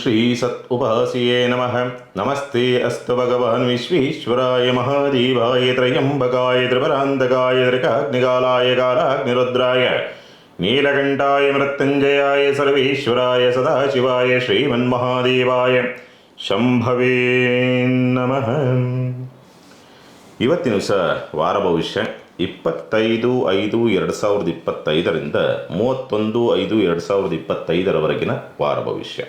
ಶ್ರೀ ಸತ್ ಉಪಹಾಸಿಯೇ ನಮಃ. ನಮಸ್ತೆ ಅಸ್ತು ಭಗವಾನ್ ವಿಶ್ವೇಶ್ವರಾಯ ಮಹಾದೇವಾಯ ತ್ರಯಂಬಕಾಯ ತ್ರಿಪರಾಂತಕಾಯ ತ್ರಿಕಾಗ್ನಿಕಾಲಾಯ ಕಾಲಾಗ್ನಿರುದ್ರಾಯ ನೀಲಕಂಠಾಯ ಮೃತ್ಯುಂಜಯಾಯ ಸರ್ವೇಶ್ವರಾಯ ಸದಾಶಿವಾಯ ಶ್ರೀಮನ್ಮಹಾದೇವಾಯ ಶಂಭವೇ ನಮಃ. ಇವತ್ತಿನ ವಾರ ಭವಿಷ್ಯ 25/5/2025 31/5/2025 ವಾರ ಭವಿಷ್ಯ.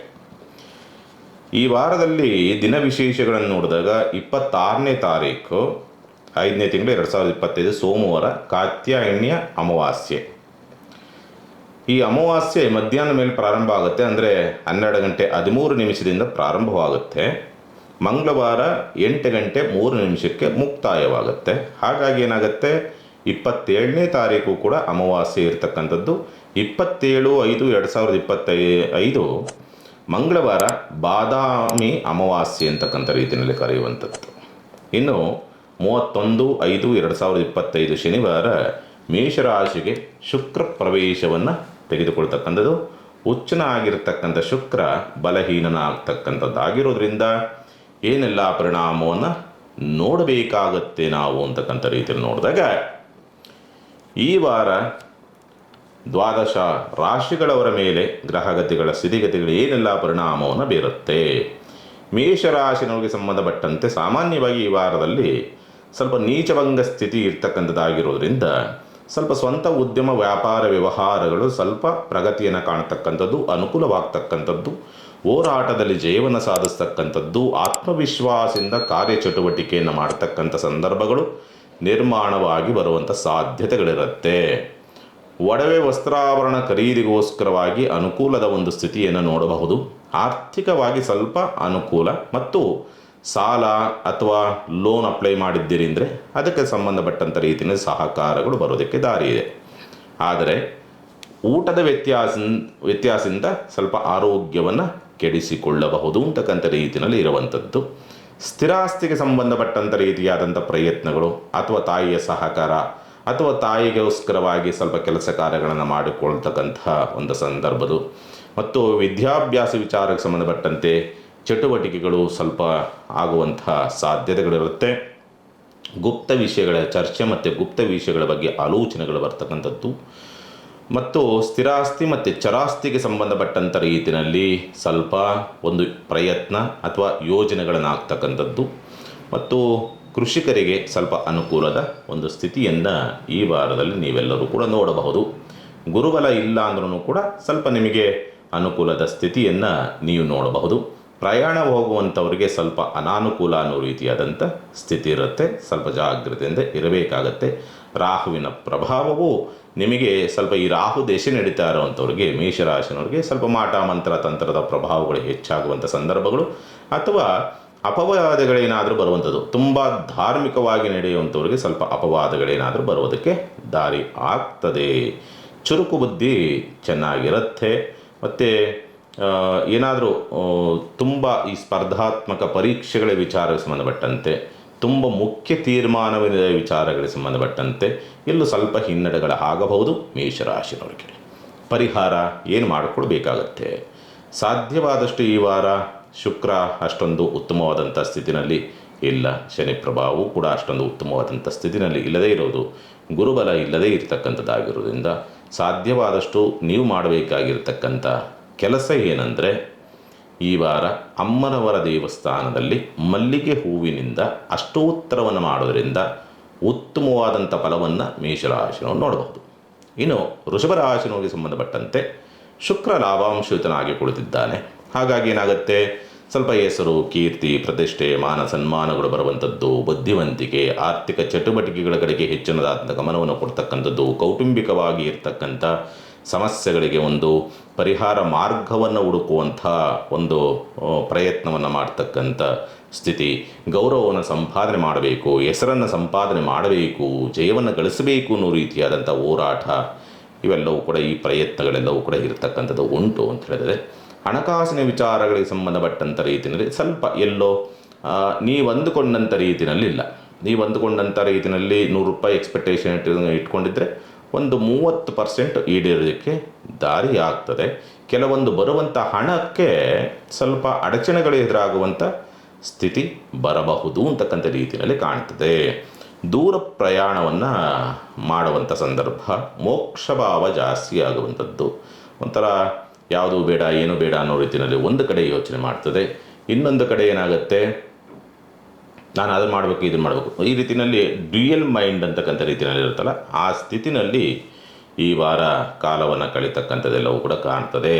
ಈ ವಾರದಲ್ಲಿ ದಿನ ವಿಶೇಷಗಳನ್ನು ನೋಡಿದಾಗ 26ನೇ ತಾರೀಕು 5ನೇ ತಿಂಗಳು 2025 ಸೋಮವಾರ ಕಾತ್ಯಾಯನ್ಯ ಅಮಾವಾಸ್ಯೆ. ಈ ಅಮಾವಾಸ್ಯೆ ಮಧ್ಯಾಹ್ನ ಮೇಲೆ ಪ್ರಾರಂಭ ಆಗುತ್ತೆ, ಅಂದರೆ 12 ಗಂಟೆ 13 ನಿಮಿಷದಿಂದ ಪ್ರಾರಂಭವಾಗುತ್ತೆ. ಮಂಗಳವಾರ 8 ಗಂಟೆ 3 ನಿಮಿಷಕ್ಕೆ ಮುಕ್ತಾಯವಾಗುತ್ತೆ. ಹಾಗಾಗಿ ಏನಾಗುತ್ತೆ, 27ನೇ ತಾರೀಕು ಕೂಡ ಅಮಾವಾಸ್ಯೆ ಇರತಕ್ಕಂಥದ್ದು. 27/5/2025 ಮಂಗಳವಾರ ಬಾದಾಮಿ ಅಮಾವಾಸ್ಯೆ ಅಂತಕ್ಕಂಥ ರೀತಿಯಲ್ಲಿ ಕರೆಯುವಂಥದ್ದು. ಇನ್ನು 31/5/2025 ಶನಿವಾರ ಮೇಷರಾಶಿಗೆ ಶುಕ್ರ ಪ್ರವೇಶವನ್ನು ತೆಗೆದುಕೊಳ್ತಕ್ಕಂಥದ್ದು. ಉಚ್ಚನ ಆಗಿರತಕ್ಕಂಥ ಶುಕ್ರ ಬಲಹೀನನಾಗ್ತಕ್ಕಂಥದ್ದಾಗಿರೋದ್ರಿಂದ ಏನೆಲ್ಲ ಪರಿಣಾಮವನ್ನು ನೋಡಬೇಕಾಗತ್ತೆ ನಾವು ಅಂತಕ್ಕಂಥ ರೀತಿಯಲ್ಲಿ ನೋಡಿದಾಗ, ಈ ವಾರ 12 ರಾಶಿಗಳವರ ಮೇಲೆ ಗ್ರಹಗತಿಗಳ ಸ್ಥಿತಿಗತಿಗಳು ಏನೆಲ್ಲ ಪರಿಣಾಮವನ್ನು ಬೀರುತ್ತೆ. ಮೇಷರಾಶಿನವರಿಗೆ ಸಂಬಂಧಪಟ್ಟಂತೆ ಸಾಮಾನ್ಯವಾಗಿ ಈ ವಾರದಲ್ಲಿ ಸ್ವಲ್ಪ ನೀಚಭಂಗ ಸ್ಥಿತಿ ಇರ್ತಕ್ಕಂಥದ್ದಾಗಿರೋದ್ರಿಂದ ಸ್ವಲ್ಪ ಸ್ವಂತ ಉದ್ಯಮ ವ್ಯಾಪಾರ ವ್ಯವಹಾರಗಳು ಸ್ವಲ್ಪ ಪ್ರಗತಿಯನ್ನು ಕಾಣತಕ್ಕಂಥದ್ದು, ಅನುಕೂಲವಾಗ್ತಕ್ಕಂಥದ್ದು, ಹೋರಾಟದಲ್ಲಿ ಜಯವನ್ನು ಸಾಧಿಸ್ತಕ್ಕಂಥದ್ದು, ಆತ್ಮವಿಶ್ವಾಸದಿಂದ ಕಾರ್ಯಚಟುವಟಿಕೆಯನ್ನು ಮಾಡತಕ್ಕಂಥ ಸಂದರ್ಭಗಳು ನಿರ್ಮಾಣವಾಗಿ ಬರುವಂಥ ಸಾಧ್ಯತೆಗಳಿರುತ್ತೆ. ಒಡವೆ ವಸ್ತ್ರಾಭರಣ ಖರೀದಿಗೋಸ್ಕರವಾಗಿ ಅನುಕೂಲದ ಒಂದು ಸ್ಥಿತಿಯನ್ನು ನೋಡಬಹುದು. ಆರ್ಥಿಕವಾಗಿ ಸ್ವಲ್ಪ ಅನುಕೂಲ ಮತ್ತು ಸಾಲ ಅಥವಾ ಲೋನ್ ಅಪ್ಲೈ ಮಾಡಿದ್ದೀರಿ ಅಂದರೆ ಅದಕ್ಕೆ ಸಂಬಂಧಪಟ್ಟಂಥ ರೀತಿಯಲ್ಲಿ ಸಹಕಾರಗಳು ಬರೋದಕ್ಕೆ ದಾರಿ ಇದೆ. ಆದರೆ ಊಟದ ವ್ಯತ್ಯಾಸದಿಂದ ಸ್ವಲ್ಪ ಆರೋಗ್ಯವನ್ನು ಕೆಡಿಸಿಕೊಳ್ಳಬಹುದು ಅಂತಕ್ಕಂಥ ರೀತಿಯಲ್ಲಿ ಇರುವಂಥದ್ದು. ಸ್ಥಿರಾಸ್ತಿಗೆ ಸಂಬಂಧಪಟ್ಟಂಥ ರೀತಿಯಾದಂಥ ಪ್ರಯತ್ನಗಳು ಅಥವಾ ತಾಯಿಯ ಸಹಕಾರ ಅಥವಾ ತಾಯಿಗೋಸ್ಕರವಾಗಿ ಸ್ವಲ್ಪ ಕೆಲಸ ಕಾರ್ಯಗಳನ್ನು ಮಾಡಿಕೊಳ್ತಕ್ಕಂತಹ ಒಂದು ಸಂದರ್ಭದ್ದು ಮತ್ತು ವಿದ್ಯಾಭ್ಯಾಸ ವಿಚಾರಕ್ಕೆ ಸಂಬಂಧಪಟ್ಟಂತೆ ಚಟುವಟಿಕೆಗಳು ಸ್ವಲ್ಪ ಆಗುವಂತಹ ಸಾಧ್ಯತೆಗಳಿರುತ್ತೆ. ಗುಪ್ತ ವಿಷಯಗಳ ಚರ್ಚೆ ಮತ್ತು ಗುಪ್ತ ವಿಷಯಗಳ ಬಗ್ಗೆ ಆಲೋಚನೆಗಳು ಬರ್ತಕ್ಕಂಥದ್ದು ಮತ್ತು ಸ್ಥಿರಾಸ್ತಿ ಮತ್ತು ಚರಾಸ್ತಿಗೆ ಸಂಬಂಧಪಟ್ಟಂಥ ರೀತಿಯಲ್ಲಿ ಸ್ವಲ್ಪ ಒಂದು ಪ್ರಯತ್ನ ಅಥವಾ ಯೋಜನೆಗಳನ್ನು ಆಗ್ತಕ್ಕಂಥದ್ದು ಮತ್ತು ಕೃಷಿಕರಿಗೆ ಸ್ವಲ್ಪ ಅನುಕೂಲದ ಒಂದು ಸ್ಥಿತಿಯನ್ನು ಈ ವಾರದಲ್ಲಿ ನೀವೆಲ್ಲರೂ ಕೂಡ ನೋಡಬಹುದು. ಗುರುಬಲ ಇಲ್ಲ ಅಂದ್ರೂ ಕೂಡ ಸ್ವಲ್ಪ ನಿಮಗೆ ಅನುಕೂಲದ ಸ್ಥಿತಿಯನ್ನು ನೀವು ನೋಡಬಹುದು. ಪ್ರಯಾಣ ಹೋಗುವಂಥವ್ರಿಗೆ ಸ್ವಲ್ಪ ಅನಾನುಕೂಲ ಅನ್ನೋ ರೀತಿಯಾದಂಥ ಸ್ಥಿತಿ ಇರುತ್ತೆ. ಸ್ವಲ್ಪ ಜಾಗ್ರತೆಯಿಂದ ಇರಬೇಕಾಗತ್ತೆ. ರಾಹುವಿನ ಪ್ರಭಾವವು ನಿಮಗೆ ಸ್ವಲ್ಪ ಈ ರಾಹು ದಶೆ ನಡೀತಾ ಇರೋವಂಥವ್ರಿಗೆ, ಮೇಷರಾಶಿನವ್ರಿಗೆ ಸ್ವಲ್ಪ ಮಾಟ ಮಂತ್ರ ತಂತ್ರದ ಪ್ರಭಾವಗಳು ಹೆಚ್ಚಾಗುವಂಥ ಸಂದರ್ಭಗಳು ಅಥವಾ ಅಪವಾದಗಳೇನಾದರೂ ಬರುವಂಥದ್ದು, ತುಂಬ ಧಾರ್ಮಿಕವಾಗಿ ನಡೆಯುವಂಥವ್ರಿಗೆ ಸ್ವಲ್ಪ ಅಪವಾದಗಳೇನಾದರೂ ಬರುವುದಕ್ಕೆ ದಾರಿ ಆಗ್ತದೆ. ಚುರುಕು ಬುದ್ಧಿ ಚೆನ್ನಾಗಿರುತ್ತೆ. ಮತ್ತು ಏನಾದರೂ ತುಂಬ ಈ ಸ್ಪರ್ಧಾತ್ಮಕ ಪರೀಕ್ಷೆಗಳ ವಿಚಾರಕ್ಕೆ ಸಂಬಂಧಪಟ್ಟಂತೆ, ತುಂಬ ಮುಖ್ಯ ತೀರ್ಮಾನವಿದ ವಿಚಾರಗಳಿಗೆ ಸಂಬಂಧಪಟ್ಟಂತೆ ಎಲ್ಲೂ ಸ್ವಲ್ಪ ಹಿನ್ನಡೆಗಳ ಆಗಬಹುದು. ಮೇಷರಾಶಿನವರಿಗೆ ಪರಿಹಾರ ಏನು ಮಾಡಿಕೊಳ್ಬೇಕಾಗತ್ತೆ? ಸಾಧ್ಯವಾದಷ್ಟು ಈ ವಾರ ಶುಕ್ರ ಅಷ್ಟೊಂದು ಉತ್ತಮವಾದಂಥ ಸ್ಥಿತಿನಲ್ಲಿ ಇಲ್ಲ, ಶನಿ ಪ್ರಭಾವವು ಕೂಡ ಅಷ್ಟೊಂದು ಉತ್ತಮವಾದಂಥ ಸ್ಥಿತಿನಲ್ಲಿ ಇಲ್ಲದೇ ಇರೋದು, ಗುರುಬಲ ಇಲ್ಲದೇ ಇರತಕ್ಕಂಥದ್ದಾಗಿರೋದ್ರಿಂದ ಸಾಧ್ಯವಾದಷ್ಟು ನೀವು ಮಾಡಬೇಕಾಗಿರ್ತಕ್ಕಂಥ ಕೆಲಸ ಏನಂದರೆ, ಈ ವಾರ ಅಮ್ಮನವರ ದೇವಸ್ಥಾನದಲ್ಲಿ ಮಲ್ಲಿಗೆ ಹೂವಿನಿಂದ ಅಷ್ಟೋತ್ತರವನ್ನು ಮಾಡೋದರಿಂದ ಉತ್ತಮವಾದಂಥ ಫಲವನ್ನು ಮೇಷರಾಶಿನವರು ನೋಡಬಹುದು. ಇನ್ನು ವೃಷಭ ರಾಶಿನವರಿಗೆ ಸಂಬಂಧಪಟ್ಟಂತೆ ಶುಕ್ರ ಲಾಭಾಂಶಯುತನಾಗಿ ಕುಳಿತಿದ್ದಾನೆ. ಹಾಗಾಗಿ ಏನಾಗುತ್ತೆ, ಸ್ವಲ್ಪ ಹೆಸರು, ಕೀರ್ತಿ, ಪ್ರತಿಷ್ಠೆ, ಮಾನ ಸನ್ಮಾನಗಳು ಬರುವಂಥದ್ದು, ಬುದ್ಧಿವಂತಿಕೆ, ಆರ್ಥಿಕ ಚಟುವಟಿಕೆಗಳ ಕಡೆಗೆ ಹೆಚ್ಚಿನದಾದಂಥ ಗಮನವನ್ನು ಕೊಡ್ತಕ್ಕಂಥದ್ದು, ಕೌಟುಂಬಿಕವಾಗಿ ಇರ್ತಕ್ಕಂಥ ಸಮಸ್ಯೆಗಳಿಗೆ ಒಂದು ಪರಿಹಾರ ಮಾರ್ಗವನ್ನು ಹುಡುಕುವಂಥ ಒಂದು ಪ್ರಯತ್ನವನ್ನು ಮಾಡ್ತಕ್ಕಂಥ ಸ್ಥಿತಿ, ಗೌರವವನ್ನು ಸಂಪಾದನೆ ಮಾಡಬೇಕು, ಹೆಸರನ್ನು ಸಂಪಾದನೆ ಮಾಡಬೇಕು, ಜಯವನ್ನು ಗಳಿಸಬೇಕು ಅನ್ನೋ ರೀತಿಯಾದಂಥ ಹೋರಾಟ ಇವೆಲ್ಲವೂ ಕೂಡ, ಈ ಪ್ರಯತ್ನಗಳೆಲ್ಲವೂ ಕೂಡ ಇರತಕ್ಕಂಥದ್ದು ಉಂಟು ಅಂತ ಹೇಳಿದರೆ, ಹಣಕಾಸಿನ ವಿಚಾರಗಳಿಗೆ ಸಂಬಂಧಪಟ್ಟಂಥ ರೀತಿಯಲ್ಲಿ ಸ್ವಲ್ಪ ಎಲ್ಲೋ ನೀವು ಅಂದುಕೊಂಡಂಥ ರೀತಿಯಲ್ಲಿ ಇಲ್ಲ. ನೀವು ಅಂದುಕೊಂಡಂಥ ರೀತಿಯಲ್ಲಿ 100 ರೂಪಾಯಿ ಎಕ್ಸ್ಪೆಕ್ಟೇಷನ್ ಇಟ್ಕೊಂಡಿದ್ದರೆ ಒಂದು 30% ಈಡೇರೋದಕ್ಕೆ ದಾರಿ ಆಗ್ತದೆ. ಕೆಲವೊಂದು ಬರುವಂಥ ಹಣಕ್ಕೆ ಸ್ವಲ್ಪ ಅಡಚಣೆಗಳು ಎದುರಾಗುವಂಥ ಸ್ಥಿತಿ ಬರಬಹುದು ಅಂತಕ್ಕಂಥ ರೀತಿಯಲ್ಲಿ ಕಾಣ್ತದೆ. ದೂರ ಪ್ರಯಾಣವನ್ನು ಮಾಡುವಂಥ ಸಂದರ್ಭ, ಮೋಕ್ಷಭಾವ ಜಾಸ್ತಿ ಆಗುವಂಥದ್ದು. ಒಂಥರ ಯಾವುದು ಬೇಡ ಏನು ಬೇಡ ಅನ್ನೋ ರೀತಿಯಲ್ಲಿ ಒಂದು ಕಡೆ ಯೋಚನೆ ಮಾಡ್ತದೆ, ಇನ್ನೊಂದು ಕಡೆ ಏನಾಗುತ್ತೆ, ನಾನು ಅದನ್ನು ಮಾಡಬೇಕು ಇದನ್ನು ಮಾಡಬೇಕು, ಈ ರೀತಿಯಲ್ಲಿ ಡ್ಯೂಯಲ್ ಮೈಂಡ್ ಅಂತಕ್ಕಂಥ ರೀತಿಯಲ್ಲಿ ಇರುತ್ತಲ್ಲ, ಆ ಸ್ಥಿತಿನಲ್ಲಿ ಈ ವಾರ ಕಾಲವನ್ನು ಕಳೀತಕ್ಕಂಥದ್ದೆಲ್ಲವೂ ಕೂಡ ಕಾಣ್ತದೆ.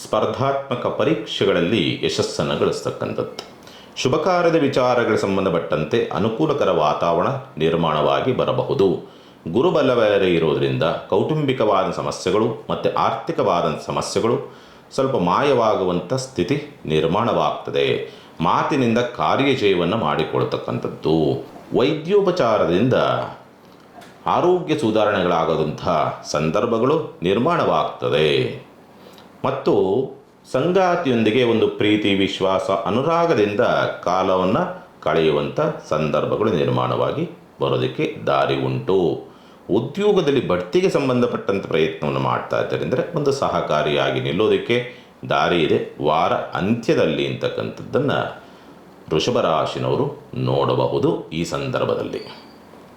ಸ್ಪರ್ಧಾತ್ಮಕ ಪರೀಕ್ಷೆಗಳಲ್ಲಿ ಯಶಸ್ಸನ್ನು ಗಳಿಸ್ತಕ್ಕಂಥದ್ದು. ಶುಭ ಕಾರ್ಯದ ವಿಚಾರಗಳಿಗೆ ಸಂಬಂಧಪಟ್ಟಂತೆ ಅನುಕೂಲಕರ ವಾತಾವರಣ ನಿರ್ಮಾಣವಾಗಿ ಬರಬಹುದು. ಗುರುಬಲವೇ ಇರೋದರಿಂದ ಕೌಟುಂಬಿಕವಾದ ಸಮಸ್ಯೆಗಳು ಮತ್ತು ಆರ್ಥಿಕವಾದ ಸಮಸ್ಯೆಗಳು ಸ್ವಲ್ಪ ಮಾಯವಾಗುವಂಥ ಸ್ಥಿತಿ ನಿರ್ಮಾಣವಾಗ್ತದೆ. ಮಾತಿನಿಂದ ಕಾರ್ಯಜಯವನ್ನು ಮಾಡಿಕೊಳ್ತಕ್ಕಂಥದ್ದು. ವೈದ್ಯೋಪಚಾರದಿಂದ ಆರೋಗ್ಯ ಸುಧಾರಣೆಗಳಾಗದಂಥ ಸಂದರ್ಭಗಳು ನಿರ್ಮಾಣವಾಗ್ತದೆ. ಮತ್ತು ಸಂಗಾತಿಯೊಂದಿಗೆ ಒಂದು ಪ್ರೀತಿ, ವಿಶ್ವಾಸ, ಅನುರಾಗದಿಂದ ಕಾಲವನ್ನು ಕಳೆಯುವಂಥ ಸಂದರ್ಭಗಳು ನಿರ್ಮಾಣವಾಗಿ ಬರೋದಕ್ಕೆ ದಾರಿ ಉಂಟು. ಉದ್ಯೋಗದಲ್ಲಿ ಬಡ್ತಿಗೆ ಸಂಬಂಧಪಟ್ಟಂಥ ಪ್ರಯತ್ನವನ್ನು ಮಾಡ್ತಾ ಇದ್ದಾರೆಂದರೆ ಒಂದು ಸಹಕಾರಿಯಾಗಿ ನಿಲ್ಲೋದಕ್ಕೆ ದಾರಿ ಇದೆ ವಾರ ಅಂತ್ಯದಲ್ಲಿ ಅಂತಕ್ಕಂಥದ್ದನ್ನು ವೃಷಭ ರಾಶಿನವರು ನೋಡಬಹುದು ಈ ಸಂದರ್ಭದಲ್ಲಿ.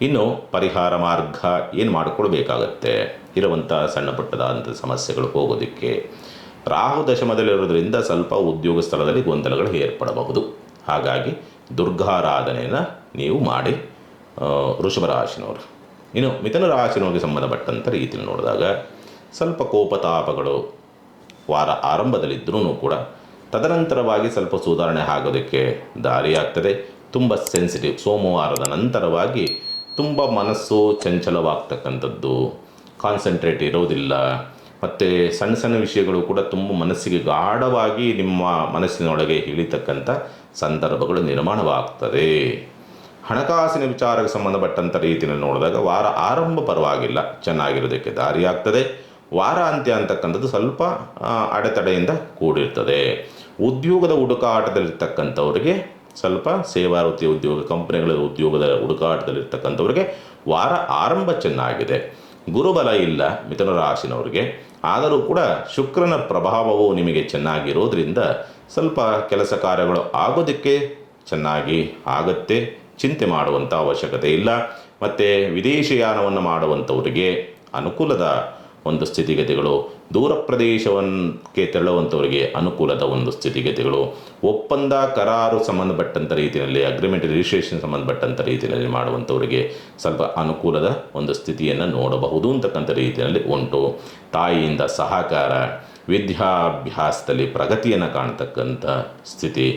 ಇನ್ನು ಪರಿಹಾರ ಮಾರ್ಗ ಏನು ಮಾಡಿಕೊಳ್ಬೇಕಾಗತ್ತೆ ಇರುವಂಥ ಸಣ್ಣ ಪುಟ್ಟದಾದಂಥ ಸಮಸ್ಯೆಗಳು ಹೋಗೋದಕ್ಕೆ. ರಾಹು ದಶಮದಲ್ಲಿರೋದ್ರಿಂದ ಸ್ವಲ್ಪ ಉದ್ಯೋಗ ಸ್ಥಳದಲ್ಲಿ ಗೊಂದಲಗಳು ಏರ್ಪಡಬಹುದು. ಹಾಗಾಗಿ ದುರ್ಗಾರಾಧನೆಯನ್ನು ನೀವು ಮಾಡಿ ವೃಷಭ ರಾಶಿನವರು. ಇನ್ನು ಮಿಥುನ ರಾಶಿನವರಿಗೆ ಸಂಬಂಧಪಟ್ಟಂಥ ರೀತಿಯಲ್ಲಿ ನೋಡಿದಾಗ ಸ್ವಲ್ಪ ಕೋಪತಾಪಗಳು ವಾರ ಆರಂಭದಲ್ಲಿದ್ದರೂ ಕೂಡ ತದನಂತರವಾಗಿ ಸ್ವಲ್ಪ ಸುಧಾರಣೆ ಆಗೋದಕ್ಕೆ ದಾರಿಯಾಗ್ತದೆ. ತುಂಬ ಸೆನ್ಸಿಟಿವ್, ಸೋಮವಾರದ ನಂತರವಾಗಿ ತುಂಬ ಮನಸ್ಸು ಚಂಚಲವಾಗ್ತಕ್ಕಂಥದ್ದು, ಕಾನ್ಸಂಟ್ರೇಟ್ ಇರೋದಿಲ್ಲ. ಮತ್ತು ಸಣ್ಣ ಸಣ್ಣ ವಿಷಯಗಳು ಕೂಡ ತುಂಬ ಮನಸ್ಸಿಗೆ ಗಾಢವಾಗಿ ನಿಮ್ಮ ಮನಸ್ಸಿನೊಳಗೆ ಇಳಿತಕ್ಕಂಥ ಸಂದರ್ಭಗಳು ನಿರ್ಮಾಣವಾಗ್ತದೆ. ಹಣಕಾಸಿನ ವಿಚಾರಕ್ಕೆ ಸಂಬಂಧಪಟ್ಟಂಥ ರೀತಿಯಲ್ಲಿ ನೋಡಿದಾಗ ವಾರ ಆರಂಭ ಪರವಾಗಿಲ್ಲ, ಚೆನ್ನಾಗಿರೋದಕ್ಕೆ ದಾರಿಯಾಗ್ತದೆ. ವಾರ ಅಂತ್ಯ ಅಂತಕ್ಕಂಥದ್ದು ಸ್ವಲ್ಪ ಅಡೆತಡೆಯಿಂದ ಕೂಡಿರ್ತದೆ. ಉದ್ಯೋಗದ ಹುಡುಕಾಟದಲ್ಲಿರ್ತಕ್ಕಂಥವ್ರಿಗೆ ಸ್ವಲ್ಪ ಸೇವಾ ವೃತ್ತಿ ಉದ್ಯೋಗ, ಕಂಪನಿಗಳ ಉದ್ಯೋಗದ ಹುಡುಕಾಟದಲ್ಲಿರ್ತಕ್ಕಂಥವ್ರಿಗೆ ವಾರ ಆರಂಭ ಚೆನ್ನಾಗಿದೆ. ಗುರುಬಲ ಇಲ್ಲ ಮಿಥುನ ರಾಶಿನವ್ರಿಗೆ, ಆದರೂ ಕೂಡ ಶುಕ್ರನ ಪ್ರಭಾವವು ನಿಮಗೆ ಚೆನ್ನಾಗಿರೋದ್ರಿಂದ ಸ್ವಲ್ಪ ಕೆಲಸ ಕಾರ್ಯಗಳು ಆಗೋದಕ್ಕೆ ಚೆನ್ನಾಗಿ ಆಗುತ್ತೆ. ಚಿಂತೆ ಮಾಡುವಂಥ ಅವಶ್ಯಕತೆ ಇಲ್ಲ. ಮತ್ತು ವಿದೇಶಯಾನವನ್ನು ಮಾಡುವಂಥವರಿಗೆ ಅನುಕೂಲದ ಒಂದು ಸ್ಥಿತಿಗತಿಗಳು, ದೂರ ಪ್ರದೇಶಕ್ಕೆ ತೆರಳುವಂಥವರಿಗೆ ಅನುಕೂಲದ ಒಂದು ಸ್ಥಿತಿಗತಿಗಳು, ಒಪ್ಪಂದ ಕರಾರು ಸಂಬಂಧಪಟ್ಟಂಥ ರೀತಿಯಲ್ಲಿ ಅಗ್ರಿಮೆಂಟ್ ರಿಜಿಸ್ಟ್ರೇಷನ್ ಸಂಬಂಧಪಟ್ಟಂಥ ರೀತಿಯಲ್ಲಿ ಮಾಡುವಂಥವರಿಗೆ ಸ್ವಲ್ಪ ಅನುಕೂಲದ ಒಂದು ಸ್ಥಿತಿಯನ್ನು ನೋಡಬಹುದು ಅಂತಕ್ಕಂಥ ರೀತಿಯಲ್ಲಿ ಉಂಟು. ತಾಯಿಯಿಂದ ಸಹಕಾರ, ವಿದ್ಯಾಭ್ಯಾಸದಲ್ಲಿ ಪ್ರಗತಿಯನ್ನು ಕಾಣ್ತಕ್ಕಂಥ ಸ್ಥಿತಿ,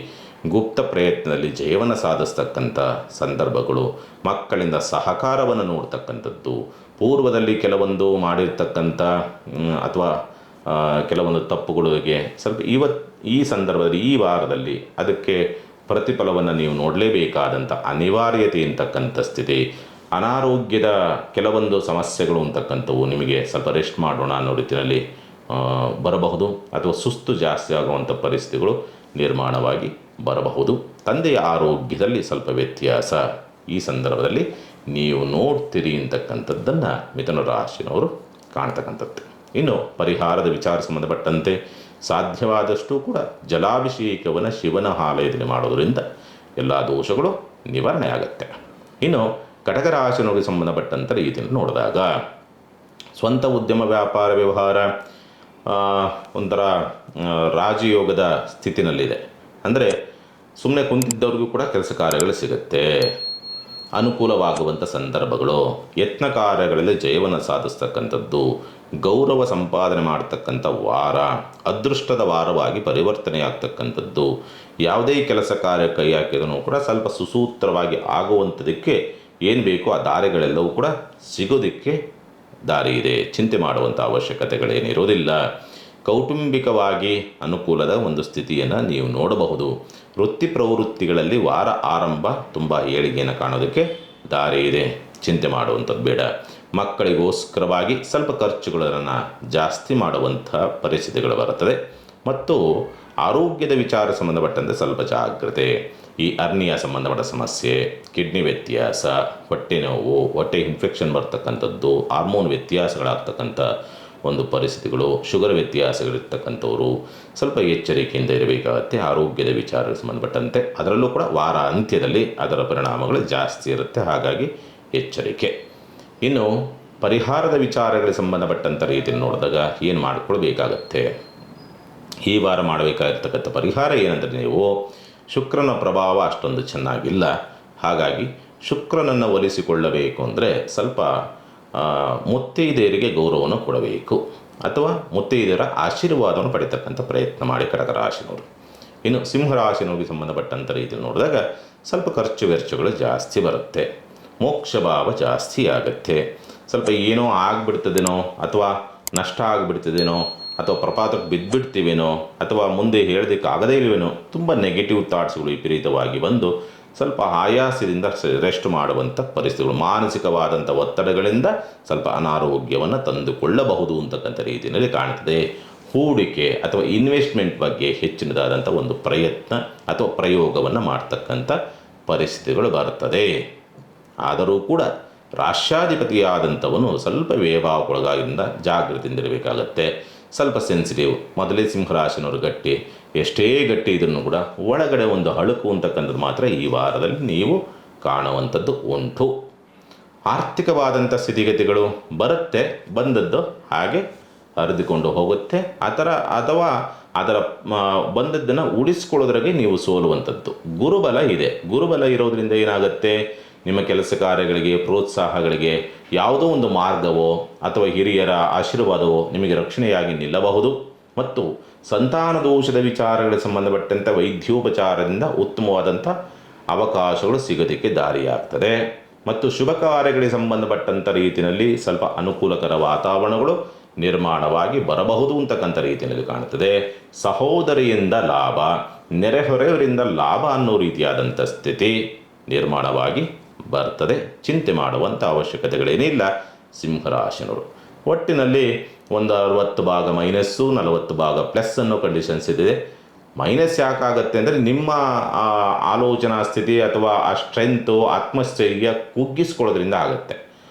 ಗುಪ್ತ ಪ್ರಯತ್ನದಲ್ಲಿ ಜಯವನ್ನು ಸಾಧಿಸ್ತಕ್ಕಂಥ ಸಂದರ್ಭಗಳು, ಮಕ್ಕಳಿಂದ ಸಹಕಾರವನ್ನು ನೋಡ್ತಕ್ಕಂಥದ್ದು, ಪೂರ್ವದಲ್ಲಿ ಕೆಲವೊಂದು ಮಾಡಿರ್ತಕ್ಕಂಥ ಅಥವಾ ಕೆಲವೊಂದು ತಪ್ಪುಗಳಿಗೆ ಸ್ವಲ್ಪ ಈ ಸಂದರ್ಭದಲ್ಲಿ ಈ ವಾರದಲ್ಲಿ ಅದಕ್ಕೆ ಪ್ರತಿಫಲವನ್ನು ನೀವು ನೋಡಲೇಬೇಕಾದಂಥ ಅನಿವಾರ್ಯತೆ ಅಂತಕ್ಕಂಥ ಸ್ಥಿತಿ. ಅನಾರೋಗ್ಯದ ಕೆಲವೊಂದು ಸಮಸ್ಯೆಗಳು ಅಂತಕ್ಕಂಥವು ನಿಮಗೆ ಸ್ವಲ್ಪ ರೆಸ್ಟ್ ಮಾಡೋಣ ಅನ್ನೋ ರೀತಿಯಲ್ಲಿ ಬರಬಹುದು. ಅಥವಾ ಸುಸ್ತು ಜಾಸ್ತಿ ಆಗುವಂಥ ಪರಿಸ್ಥಿತಿಗಳು ನಿರ್ಮಾಣವಾಗಿ ಬರಬಹುದು. ತಂದೆಯ ಆರೋಗ್ಯದಲ್ಲಿ ಸ್ವಲ್ಪ ವ್ಯತ್ಯಾಸ ಈ ಸಂದರ್ಭದಲ್ಲಿ ನೀವು ನೋಡ್ತೀರಿ ಅಂತಕ್ಕಂಥದ್ದನ್ನು ಮಿಥುನ ರಾಶಿನವರು ಕಾಣ್ತಕ್ಕಂಥದ್ದು. ಇನ್ನು ಪರಿಹಾರದ ವಿಚಾರ ಸಂಬಂಧಪಟ್ಟಂತೆ ಸಾಧ್ಯವಾದಷ್ಟು ಕೂಡ ಜಲಾಭಿಷೇಕವನ್ನು ಶಿವನ ಆಲಯದಲ್ಲಿ ಮಾಡೋದರಿಂದ ಎಲ್ಲ ದೋಷಗಳು ನಿವಾರಣೆ ಆಗುತ್ತೆ. ಇನ್ನು ಕಟಕ ರಾಶಿನವರಿಗೆ ಸಂಬಂಧಪಟ್ಟಂಥ ರೀತಿಯಲ್ಲಿ ನೋಡಿದಾಗ ಸ್ವಂತ ಉದ್ಯಮ, ವ್ಯಾಪಾರ, ವ್ಯವಹಾರ ಒಂಥರ ರಾಜಯೋಗದ ಸ್ಥಿತಿನಲ್ಲಿದೆ. ಅಂದರೆ ಸುಮ್ಮನೆ ಕುಂತಿದ್ದವ್ರಿಗೂ ಕೂಡ ಕೆಲಸ ಕಾರ್ಯಗಳು ಸಿಗುತ್ತೆ. ಅನುಕೂಲವಾಗುವಂಥ ಸಂದರ್ಭಗಳು, ಯತ್ನ ಕಾರ್ಯಗಳಲ್ಲಿ ಜಯವನ್ನು ಸಾಧಿಸ್ತಕ್ಕಂಥದ್ದು, ಗೌರವ ಸಂಪಾದನೆ ಮಾಡ್ತಕ್ಕಂಥ ವಾರ, ಅದೃಷ್ಟದ ವಾರವಾಗಿ ಪರಿವರ್ತನೆಯಾಗ್ತಕ್ಕಂಥದ್ದು. ಯಾವುದೇ ಕೆಲಸ ಕಾರ್ಯ ಕೈ ಹಾಕಿದೂ ಕೂಡ ಸ್ವಲ್ಪ ಸುಸೂತ್ರವಾಗಿ ಆಗುವಂಥದಕ್ಕೆ ಏನು ಬೇಕೋ ಆ ದಾರಿಗಳೆಲ್ಲವೂ ಕೂಡ ಸಿಗೋದಕ್ಕೆ ದಾರಿ ಇದೆ. ಚಿಂತೆ ಮಾಡುವಂಥ ಅವಶ್ಯಕತೆಗಳೇನಿರೋದಿಲ್ಲ. ಕೌಟುಂಬಿಕವಾಗಿ ಅನುಕೂಲದ ಒಂದು ಸ್ಥಿತಿಯನ್ನು ನೀವು ನೋಡಬಹುದು. ವೃತ್ತಿ ಪ್ರವೃತ್ತಿಗಳಲ್ಲಿ ವಾರ ಆರಂಭ ತುಂಬ ಏಳಿಗೆಯನ್ನು ಕಾಣೋದಕ್ಕೆ ದಾರಿ ಇದೆ. ಚಿಂತೆ ಮಾಡುವಂಥದ್ದು ಬೇಡ. ಮಕ್ಕಳಿಗೋಸ್ಕರವಾಗಿ ಸ್ವಲ್ಪ ಖರ್ಚುಗಳನ್ನು ಜಾಸ್ತಿ ಮಾಡುವಂಥ ಪರಿಸ್ಥಿತಿಗಳು ಬರುತ್ತದೆ. ಮತ್ತು ಆರೋಗ್ಯದ ವಿಚಾರ ಸಂಬಂಧಪಟ್ಟಂತೆ ಸ್ವಲ್ಪ ಜಾಗ್ರತೆ. ಈ ಅರ್ನಿಯ ಸಂಬಂಧಪಟ್ಟ ಸಮಸ್ಯೆ, ಕಿಡ್ನಿ ವ್ಯತ್ಯಾಸ, ಹೊಟ್ಟೆ ನೋವು, ಹೊಟ್ಟೆ ಇನ್ಫೆಕ್ಷನ್ ಬರ್ತಕ್ಕಂಥದ್ದು, ಹಾರ್ಮೋನ್ ವ್ಯತ್ಯಾಸಗಳಾಗ್ತಕ್ಕಂಥ ಒಂದು ಪರಿಸ್ಥಿತಿಗಳು, ಶುಗರ್ ವ್ಯತ್ಯಾಸಗಳಿರ್ತಕ್ಕಂಥವರು ಸ್ವಲ್ಪ ಎಚ್ಚರಿಕೆಯಿಂದ ಇರಬೇಕಾಗತ್ತೆ. ಆರೋಗ್ಯದ ವಿಚಾರಕ್ಕೆ ಸಂಬಂಧಪಟ್ಟಂತೆ ಅದರಲ್ಲೂ ಕೂಡ ವಾರ ಅಂತ್ಯದಲ್ಲಿ ಅದರ ಪರಿಣಾಮಗಳು ಜಾಸ್ತಿ ಇರುತ್ತೆ, ಹಾಗಾಗಿ ಎಚ್ಚರಿಕೆ. ಇನ್ನು ಪರಿಹಾರದ ವಿಚಾರಗಳಿಗೆ ಸಂಬಂಧಪಟ್ಟಂಥ ರೀತಿಯಲ್ಲಿ ನೋಡಿದಾಗ ಏನು ಮಾಡಿಕೊಳ್ಬೇಕಾಗತ್ತೆ? ಈ ವಾರ ಮಾಡಬೇಕಾಗಿರ್ತಕ್ಕಂಥ ಪರಿಹಾರ ಏನಂದರೆ, ನೀವು ಶುಕ್ರನ ಪ್ರಭಾವ ಅಷ್ಟೊಂದು ಚೆನ್ನಾಗಿಲ್ಲ, ಹಾಗಾಗಿ ಶುಕ್ರನನ್ನು ಒಲಿಸಿಕೊಳ್ಳಬೇಕು ಅಂದರೆ ಸ್ವಲ್ಪ ಮುತ್ತೈದೆಯರಿಗೆ ಗೌರವವನ್ನು ಕೊಡಬೇಕು ಅಥವಾ ಮುತ್ತೈದೆಯರ ಆಶೀರ್ವಾದವನ್ನು ಪಡಿತಕ್ಕಂಥ ಪ್ರಯತ್ನ ಮಾಡಿ ಕಟಕ ರಾಶಿನವರು. ಇನ್ನು ಸಿಂಹರಾಶಿನವರಿಗೆ ಸಂಬಂಧಪಟ್ಟಂಥ ರೀತಿಯಲ್ಲಿ ನೋಡಿದಾಗ ಸ್ವಲ್ಪ ಖರ್ಚು ವೆಚ್ಚಗಳು ಜಾಸ್ತಿ ಬರುತ್ತೆ, ಮೋಕ್ಷ ಭಾವ ಜಾಸ್ತಿ ಆಗುತ್ತೆ. ಸ್ವಲ್ಪ ಏನೋ ಆಗಿಬಿಡ್ತದೇನೋ ಅಥವಾ ನಷ್ಟ ಆಗಿಬಿಡ್ತದೇನೋ ಅಥವಾ ಪ್ರಪಾತಕ್ಕೆ ಬಿದ್ದುಬಿಡ್ತೀವೇನೋ ಅಥವಾ ಮುಂದೆ ಹೇಳೋದಕ್ಕೆ ಆಗದೇ ಇಲ್ವೇನೋ, ತುಂಬ ನೆಗೆಟಿವ್ ಥಾಟ್ಸ್ಗಳು ವಿಪರೀತವಾಗಿ ಬಂದು ಸ್ವಲ್ಪ ಆಯಾಸದಿಂದ ರೆಸ್ಟ್ ಮಾಡುವಂಥ ಪರಿಸ್ಥಿತಿಗಳು, ಮಾನಸಿಕವಾದಂಥ ಒತ್ತಡಗಳಿಂದ ಸ್ವಲ್ಪ ಅನಾರೋಗ್ಯವನ್ನು ತಂದುಕೊಳ್ಳಬಹುದು ಅಂತಕ್ಕಂಥ ರೀತಿಯಲ್ಲಿ ಕಾಣ್ತದೆ. ಹೂಡಿಕೆ ಅಥವಾ ಇನ್ವೆಸ್ಟ್ಮೆಂಟ್ ಬಗ್ಗೆ ಹೆಚ್ಚಿನದಾದಂಥ ಒಂದು ಪ್ರಯತ್ನ ಅಥವಾ ಪ್ರಯೋಗವನ್ನು ಮಾಡ್ತಕ್ಕಂಥ ಪರಿಸ್ಥಿತಿಗಳು ಬರ್ತದೆ. ಆದರೂ ಕೂಡ ರಾಷ್ಟ್ರಾಧಿಪತಿಯಾದಂಥವನು ಸ್ವಲ್ಪ ವ್ಯಯಭಾವಕ್ಕೊಳಗಾಗಿಂದ ಜಾಗೃತಿಯಿಂದ ಇರಬೇಕಾಗತ್ತೆ. ಸ್ವಲ್ಪ ಸೆನ್ಸಿಟಿವ್. ಮೊದಲೇ ಸಿಂಹರಾಶಿನವರು ಗಟ್ಟಿ, ಎಷ್ಟೇ ಗಟ್ಟಿ ಇದನ್ನು ಕೂಡ ಒಳಗಡೆ ಒಂದು ಅಳುಕು ಅಂತಕ್ಕಂಥದ್ದು ಮಾತ್ರ ಈ ವಾರದಲ್ಲಿ ನೀವು ಕಾಣುವಂಥದ್ದು ಉಂಟು. ಆರ್ಥಿಕವಾದಂಥ ಸ್ಥಿತಿಗತಿಗಳು ಬರುತ್ತೆ, ಬಂದದ್ದು ಹಾಗೆ ಹರಿದುಕೊಂಡು ಹೋಗುತ್ತೆ. ಅಥವಾ ಅದರ ಬಂದದ್ದನ್ನು ಉಳಿಸ್ಕೊಳ್ಳೋದ್ರಾಗೆ ನೀವು ಸೋಲುವಂಥದ್ದು. ಗುರುಬಲ ಇದೆ. ಗುರುಬಲ ಇರೋದ್ರಿಂದ ಏನಾಗುತ್ತೆ, ನಿಮ್ಮ ಕೆಲಸ ಕಾರ್ಯಗಳಿಗೆ, ಪ್ರೋತ್ಸಾಹಗಳಿಗೆ ಯಾವುದೋ ಒಂದು ಮಾರ್ಗವೋ ಅಥವಾ ಹಿರಿಯರ ಆಶೀರ್ವಾದವೋ ನಿಮಗೆ ರಕ್ಷಣೆಯಾಗಿ ನಿಲ್ಲಬಹುದು. ಮತ್ತು ಸಂತಾನ ದೋಷದ ವಿಚಾರಗಳಿಗೆ ಸಂಬಂಧಪಟ್ಟಂಥ ವೈದ್ಯೋಪಚಾರದಿಂದ ಉತ್ತಮವಾದಂಥ ಅವಕಾಶಗಳು ಸಿಗೋದಕ್ಕೆ ದಾರಿಯಾಗ್ತದೆ. ಮತ್ತು ಶುಭ ಕಾರ್ಯಗಳಿಗೆ ಸಂಬಂಧಪಟ್ಟಂಥ ರೀತಿಯಲ್ಲಿ ಸ್ವಲ್ಪ ಅನುಕೂಲಕರ ವಾತಾವರಣಗಳು ನಿರ್ಮಾಣವಾಗಿ ಬರಬಹುದು ಅಂತಕ್ಕಂಥ ರೀತಿಯಲ್ಲಿ ಕಾಣುತ್ತದೆ. ಸಹೋದರಿಯಿಂದ ಲಾಭ, ನೆರೆಹೊರೆಯವರಿಂದ ಲಾಭ ಅನ್ನೋ ರೀತಿಯಾದಂಥ ಸ್ಥಿತಿ ನಿರ್ಮಾಣವಾಗಿ ಬರ್ತದೆ. ಚಿಂತೆ ಮಾಡುವಂಥ ಅವಶ್ಯಕತೆಗಳೇನಿಲ್ಲ ಸಿಂಹರಾಶಿನವರು. ಒಟ್ಟಿನಲ್ಲಿ ಒಂದು 60 ಭಾಗ ಮೈನಸ್ಸು, 40 ಭಾಗ ಪ್ಲಸ್ ಅನ್ನೋ ಕಂಡೀಷನ್ಸ್ ಇದೆ. ಮೈನಸ್ ಯಾಕಾಗತ್ತೆ ಅಂದರೆ ನಿಮ್ಮ ಆಲೋಚನಾ ಸ್ಥಿತಿ ಅಥವಾ ಆ ಸ್ಟ್ರೆಂತು, ಆತ್ಮಸ್ಥೈರ್ಯ ಕುಗ್ಗಿಸ್ಕೊಳ್ಳೋದ್ರಿಂದ ಆಗುತ್ತೆ.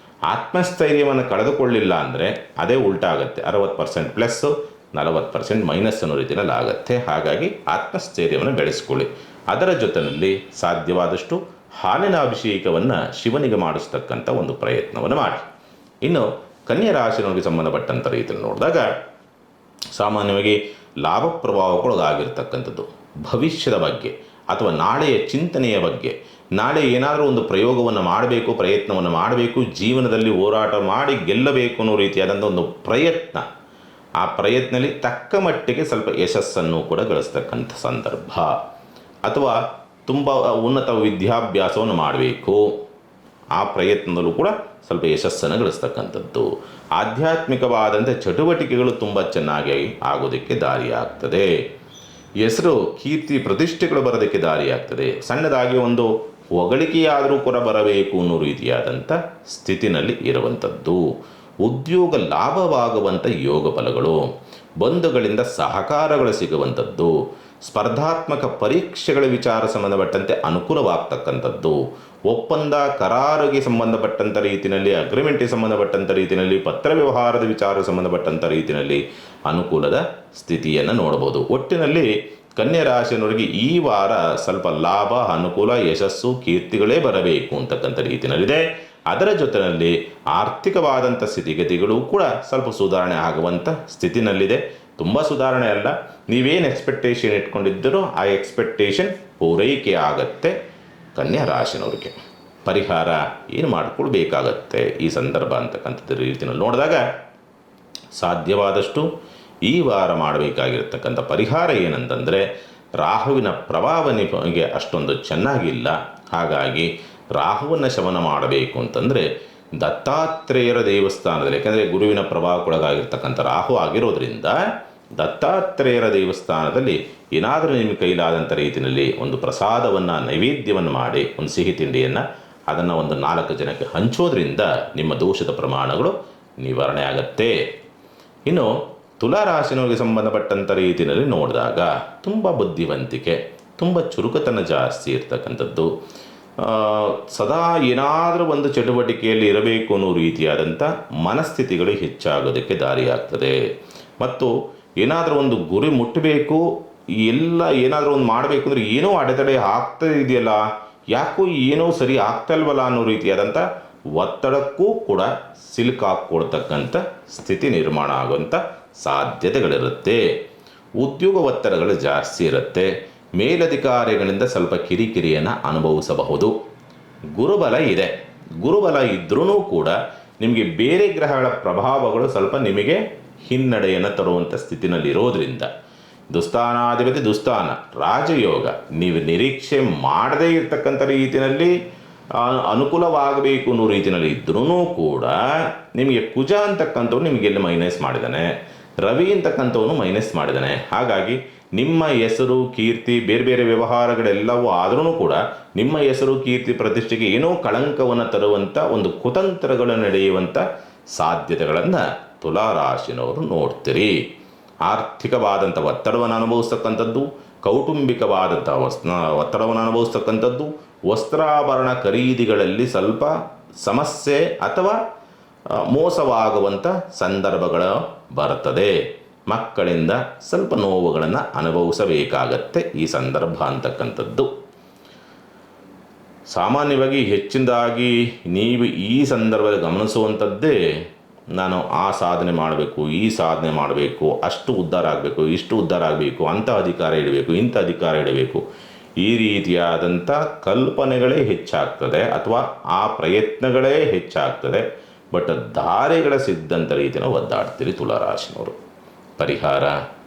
ಆತ್ಮಸ್ಥೈರ್ಯವನ್ನು ಕಳೆದುಕೊಳ್ಳಿಲ್ಲ ಅಂದರೆ ಅದೇ ಉಲ್ಟಾಗುತ್ತೆ. 60% ಪ್ಲಸ್ಸು, 40% ಮೈನಸ್ ಅನ್ನೋ ರೀತಿಯಲ್ಲಿ ಆಗುತ್ತೆ. ಹಾಗಾಗಿ ಆತ್ಮಸ್ಥೈರ್ಯವನ್ನು ಬೆಳೆಸ್ಕೊಳ್ಳಿ. ಅದರ ಜೊತೆಯಲ್ಲಿ ಸಾಧ್ಯವಾದಷ್ಟು ಹಾಲಿನ ಅಭಿಷೇಕವನ್ನು ಶಿವನಿಗೆ ಮಾಡಿಸ್ತಕ್ಕಂಥ ಒಂದು ಪ್ರಯತ್ನವನ್ನು ಮಾಡಿ. ಇನ್ನು ಕನ್ಯಾ ರಾಶಿನವರಿಗೆ ಸಂಬಂಧಪಟ್ಟಂಥ ರೀತಿಯಲ್ಲಿ ನೋಡಿದಾಗ ಸಾಮಾನ್ಯವಾಗಿ ಲಾಭ ಪ್ರಭಾವಕ್ಕೊಳಗಾಗಿರ್ತಕ್ಕಂಥದ್ದು, ಭವಿಷ್ಯದ ಬಗ್ಗೆ ಅಥವಾ ನಾಳೆಯ ಚಿಂತನೆಯ ಬಗ್ಗೆ, ನಾಳೆ ಏನಾದರೂ ಒಂದು ಪ್ರಯೋಗವನ್ನು ಮಾಡಬೇಕು, ಪ್ರಯತ್ನವನ್ನು ಮಾಡಬೇಕು, ಜೀವನದಲ್ಲಿ ಹೋರಾಟ ಮಾಡಿ ಗೆಲ್ಲಬೇಕು ಅನ್ನೋ ರೀತಿಯಾದಂಥ ಒಂದು ಪ್ರಯತ್ನ, ಆ ಪ್ರಯತ್ನದಲ್ಲಿ ತಕ್ಕ ಮಟ್ಟಿಗೆ ಸ್ವಲ್ಪ ಯಶಸ್ಸನ್ನು ಕೂಡ ಗಳಿಸ್ತಕ್ಕಂಥ ಸಂದರ್ಭ. ಅಥವಾ ತುಂಬ ಉನ್ನತ ವಿದ್ಯಾಭ್ಯಾಸವನ್ನು ಮಾಡಬೇಕು, ಆ ಪ್ರಯತ್ನದಲ್ಲೂ ಕೂಡ ಸ್ವಲ್ಪ ಯಶಸ್ಸನ್ನು ಗಳಿಸ್ತಕ್ಕಂಥದ್ದು. ಆಧ್ಯಾತ್ಮಿಕವಾದಂಥ ಚಟುವಟಿಕೆಗಳು ತುಂಬ ಚೆನ್ನಾಗಿ ಆಗೋದಕ್ಕೆ ದಾರಿಯಾಗ್ತದೆ. ಹೆಸರು, ಕೀರ್ತಿ, ಪ್ರತಿಷ್ಠೆಗಳು ಬರೋದಕ್ಕೆ ದಾರಿಯಾಗ್ತದೆ. ಸಣ್ಣದಾಗಿ ಒಂದು ಹೊಗಳಿಕೆಯಾದರೂ ಕೂಡ ಬರಬೇಕು ಅನ್ನೋ ರೀತಿಯಾದಂಥ ಸ್ಥಿತಿನಲ್ಲಿ ಇರುವಂಥದ್ದು. ಉದ್ಯೋಗ ಲಾಭವಾಗುವಂಥ ಯೋಗ ಫಲಗಳು, ಬಂಧುಗಳಿಂದ ಸಹಕಾರಗಳು ಸಿಗುವಂಥದ್ದು, ಸ್ಪರ್ಧಾತ್ಮಕ ಪರೀಕ್ಷೆಗಳ ವಿಚಾರ ಸಂಬಂಧಪಟ್ಟಂತೆ ಅನುಕೂಲವಾಗ್ತಕ್ಕಂಥದ್ದು, ಒಪ್ಪಂದ ಕರಾರಿಗೆ ಸಂಬಂಧಪಟ್ಟಂಥ ರೀತಿಯಲ್ಲಿ, ಅಗ್ರಿಮೆಂಟಿಗೆ ಸಂಬಂಧಪಟ್ಟಂಥ ರೀತಿಯಲ್ಲಿ, ಪತ್ರ ವ್ಯವಹಾರದ ವಿಚಾರ ಸಂಬಂಧಪಟ್ಟಂಥ ರೀತಿಯಲ್ಲಿ ಅನುಕೂಲದ ಸ್ಥಿತಿಯನ್ನು ನೋಡ್ಬೋದು. ಒಟ್ಟಿನಲ್ಲಿ ಕನ್ಯಾ ರಾಶಿಯವರಿಗೆ ಈ ವಾರ ಸ್ವಲ್ಪ ಲಾಭ, ಅನುಕೂಲ, ಯಶಸ್ಸು, ಕೀರ್ತಿಗಳೇ ಬರಬೇಕು ಅಂತಕ್ಕಂಥ ರೀತಿಯಲ್ಲಿದೆ. ಅದರ ಜೊತೆಯಲ್ಲಿ ಆರ್ಥಿಕವಾದಂಥ ಸ್ಥಿತಿಗತಿಗಳು ಕೂಡ ಸ್ವಲ್ಪ ಸುಧಾರಣೆ ಆಗುವಂಥ ಸ್ಥಿತಿನಲ್ಲಿದೆ. ತುಂಬ ಸುಧಾರಣೆ ಅಲ್ಲ, ನೀವೇನು ಎಕ್ಸ್ಪೆಕ್ಟೇಷನ್ ಇಟ್ಕೊಂಡಿದ್ದರೋ ಆ ಎಕ್ಸ್ಪೆಕ್ಟೇಷನ್ ಪೂರೈಕೆ ಆಗತ್ತೆ. ಕನ್ಯಾ ರಾಶಿನವ್ರಿಗೆ ಪರಿಹಾರ ಏನು ಮಾಡಿಕೊಳ್ಬೇಕಾಗತ್ತೆ ಈ ಸಂದರ್ಭ ಅಂತಕ್ಕಂಥದ್ದು ರೀತಿಯಲ್ಲಿ ನೋಡಿದಾಗ, ಸಾಧ್ಯವಾದಷ್ಟು ಈ ವಾರ ಮಾಡಬೇಕಾಗಿರ್ತಕ್ಕಂಥ ಪರಿಹಾರ ಏನಂತಂದರೆ, ರಾಹುವಿನ ಪ್ರಭಾವ ನಿಮಗೆ ಅಷ್ಟೊಂದು ಚೆನ್ನಾಗಿಲ್ಲ. ಹಾಗಾಗಿ ರಾಹುವನ್ನು ಶಮನ ಮಾಡಬೇಕು ಅಂತಂದರೆ ದತ್ತಾತ್ರೇಯರ ದೇವಸ್ಥಾನದಲ್ಲಿ, ಯಾಕೆಂದರೆ ಗುರುವಿನ ಪ್ರಭಾವಕ್ಕೊಳಗಾಗಿರ್ತಕ್ಕಂಥ ರಾಹು ಆಗಿರೋದ್ರಿಂದ ದತ್ತಾತ್ರೇಯರ ದೇವಸ್ಥಾನದಲ್ಲಿ ಏನಾದರೂ ನಿಮ್ಮ ಕೈಲಾದಂಥ ರೀತಿಯಲ್ಲಿ ಒಂದು ಪ್ರಸಾದವನ್ನು, ನೈವೇದ್ಯವನ್ನು ಮಾಡಿ, ಒಂದು ಸಿಹಿ ತಿಂಡಿಯನ್ನು ಅದನ್ನು ಒಂದು 4 ಜನಕ್ಕೆ ಹಂಚೋದ್ರಿಂದ ನಿಮ್ಮ ದೋಷದ ಪ್ರಮಾಣಗಳು ನಿವಾರಣೆ ಆಗತ್ತೆ. ಇನ್ನು ತುಲಾರಾಶಿನವರಿಗೆ ಸಂಬಂಧಪಟ್ಟಂಥ ರೀತಿಯಲ್ಲಿ ನೋಡಿದಾಗ ತುಂಬ ಬುದ್ಧಿವಂತಿಕೆ, ತುಂಬ ಚುರುಕುತನ ಜಾಸ್ತಿ ಇರ್ತಕ್ಕಂಥದ್ದು, ಸದಾ ಏನಾದರೂ ಒಂದು ಚಟುವಟಿಕೆಯಲ್ಲಿ ಇರಬೇಕು ಅನ್ನೋ ರೀತಿಯಾದಂಥ ಮನಸ್ಥಿತಿಗಳು ಹೆಚ್ಚಾಗೋದಕ್ಕೆ ದಾರಿಯಾಗ್ತದೆ. ಮತ್ತು ಏನಾದರೂ ಒಂದು ಗುರಿ ಮುಟ್ಟಬೇಕು, ಎಲ್ಲ ಏನಾದರೂ ಒಂದು ಮಾಡಬೇಕು ಅಂದರೆ ಏನೋ ಅಡೆತಡೆ ಆಗ್ತಾ ಇದೆಯಲ್ಲ, ಯಾಕೋ ಏನೋ ಸರಿ ಆಗ್ತಲ್ವಲ್ಲ ಅನ್ನೋ ರೀತಿಯಾದಂಥ ಒತ್ತಡಕ್ಕೂ ಕೂಡ ಸಿಲುಕಾಕ್ಕೊಳ್ತಕ್ಕಂಥ ಸ್ಥಿತಿ ನಿರ್ಮಾಣ ಆಗುವಂಥ ಸಾಧ್ಯತೆಗಳಿರುತ್ತೆ. ಉದ್ಯೋಗ ಒತ್ತಡಗಳು ಜಾಸ್ತಿ ಇರುತ್ತೆ. ಮೇಲಧಿಕಾರಿಗಳಿಂದ ಸ್ವಲ್ಪ ಕಿರಿಕಿರಿಯನ್ನು ಅನುಭವಿಸಬಹುದು. ಗುರುಬಲ ಇದೆ. ಗುರುಬಲ ಇದ್ರೂ ಕೂಡ ನಿಮಗೆ ಬೇರೆ ಗ್ರಹಗಳ ಪ್ರಭಾವಗಳು ಸ್ವಲ್ಪ ನಿಮಗೆ ಹಿನ್ನಡೆಯನ್ನು ತರುವಂಥ ಸ್ಥಿತಿನಲ್ಲಿರೋದ್ರಿಂದ, ದುಸ್ಥಾನಾಧಿಪತಿ ದುಸ್ಥಾನ ರಾಜಯೋಗ, ನೀವು ನಿರೀಕ್ಷೆ ಮಾಡದೇ ಇರತಕ್ಕಂಥ ರೀತಿಯಲ್ಲಿ ಅನುಕೂಲವಾಗಬೇಕು ಅನ್ನೋ ರೀತಿಯಲ್ಲಿ ಇದ್ರೂ ಕೂಡ ನಿಮಗೆ ಕುಜ ಅಂತಕ್ಕಂಥವ್ರು ನಿಮಗೆಲ್ಲಿ ಮೈನಸ್ ಮಾಡಿದ್ದಾನೆ, ರವಿ ಅಂತಕ್ಕಂಥವನು ಮೈನಸ್ ಮಾಡಿದ್ದಾನೆ. ಹಾಗಾಗಿ ನಿಮ್ಮ ಹೆಸರು ಕೀರ್ತಿ ಬೇರೆ ಬೇರೆ ವ್ಯವಹಾರಗಳೆಲ್ಲವೂ ಆದ್ರೂ ಕೂಡ ನಿಮ್ಮ ಹೆಸರು ಕೀರ್ತಿ ಪ್ರತಿಷ್ಠೆಗೆ ಏನೋ ಕಳಂಕವನ್ನು ತರುವಂಥ ಒಂದು ಕುತಂತ್ರಗಳು ನಡೆಯುವಂಥ ಸಾಧ್ಯತೆಗಳನ್ನು ತುಲಾರಾಶಿನವರು ನೋಡ್ತೀರಿ. ಆರ್ಥಿಕವಾದಂಥ ಒತ್ತಡವನ್ನು ಅನುಭವಿಸ್ತಕ್ಕಂಥದ್ದು, ಕೌಟುಂಬಿಕವಾದಂಥ ಒತ್ತಡವನ್ನು ಅನುಭವಿಸ್ತಕ್ಕಂಥದ್ದು, ವಸ್ತ್ರಾಭರಣ ಖರೀದಿಗಳಲ್ಲಿ ಸ್ವಲ್ಪ ಸಮಸ್ಯೆ ಅಥವಾ ಮೋಸವಾಗುವಂಥ ಸಂದರ್ಭಗಳು ಬರ್ತದೆ. ಮಕ್ಕಳಿಂದ ಸ್ವಲ್ಪ ನೋವುಗಳನ್ನು ಅನುಭವಿಸಬೇಕಾಗತ್ತೆ ಈ ಸಂದರ್ಭ ಅಂತಕ್ಕಂಥದ್ದು. ಸಾಮಾನ್ಯವಾಗಿ ಹೆಚ್ಚಿನದಾಗಿ ನೀವು ಈ ಸಂದರ್ಭದಲ್ಲಿ ಗಮನಿಸುವಂಥದ್ದೇ, ನಾನು ಆ ಸಾಧನೆ ಮಾಡಬೇಕು, ಈ ಸಾಧನೆ ಮಾಡಬೇಕು, ಅಷ್ಟು ಉದ್ಧಾರ ಆಗಬೇಕು, ಇಷ್ಟು ಉದ್ಧಾರ ಆಗಬೇಕು, ಅಂಥ ಅಧಿಕಾರ ಇಡಬೇಕು, ಇಂಥ ಅಧಿಕಾರ ಇಡಬೇಕು, ಈ ರೀತಿಯಾದಂಥ ಕಲ್ಪನೆಗಳೇ ಹೆಚ್ಚಾಗ್ತದೆ ಅಥವಾ ಆ ಪ್ರಯತ್ನಗಳೇ ಹೆಚ್ಚಾಗ್ತದೆ. ಬಟ್ ದಾರಿಗಳ ಸಿದ್ಧಂತ ರೀತಿನ ಒದ್ದಾಡ್ತೀರಿ ತುಲಾರಾಶಿನವರು. ಪರಿಹಾರ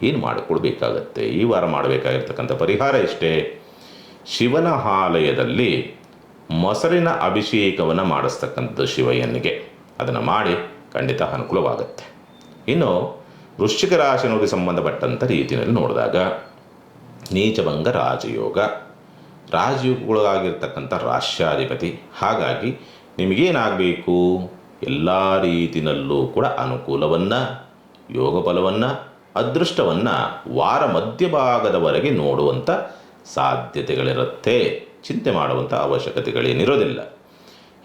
ಏನು ಮಾಡಿಕೊಳ್ಬೇಕಾಗತ್ತೆ? ಈ ವಾರ ಮಾಡಬೇಕಾಗಿರ್ತಕ್ಕಂಥ ಪರಿಹಾರ ಇಷ್ಟೇ. ಶಿವನ ಆಲಯದಲ್ಲಿ ಮೊಸರಿನ ಅಭಿಷೇಕವನ್ನು ಮಾಡಿಸ್ತಕ್ಕಂಥದ್ದು ಶಿವಯ್ಯನಿಗೆ, ಅದನ್ನು ಮಾಡಿ ಖಂಡಿತ ಅನುಕೂಲವಾಗುತ್ತೆ. ಇನ್ನು ವೃಶ್ಚಿಕ ರಾಶಿನವರಿಗೆ ಸಂಬಂಧಪಟ್ಟಂಥ ರೀತಿಯಲ್ಲಿ ನೋಡಿದಾಗ ನೀಚಭಂಗ ರಾಜಯೋಗ, ರಾಜಯೋಗಗಳಾಗಿರ್ತಕ್ಕಂಥ ರಾಶ್ಯಾಧಿಪತಿ. ಹಾಗಾಗಿ ನಿಮಗೇನಾಗಬೇಕು, ಎಲ್ಲ ರೀತಿಯಲ್ಲೂ ಕೂಡ ಅನುಕೂಲವನ್ನು, ಯೋಗ ಫಲವನ್ನು, ಅದೃಷ್ಟವನ್ನು ವಾರ ಮಧ್ಯಭಾಗದವರೆಗೆ ನೋಡುವಂಥ ಸಾಧ್ಯತೆಗಳಿರುತ್ತೆ. ಚಿಂತೆ ಮಾಡುವಂಥ ಅವಶ್ಯಕತೆಗಳೇನಿರೋದಿಲ್ಲ.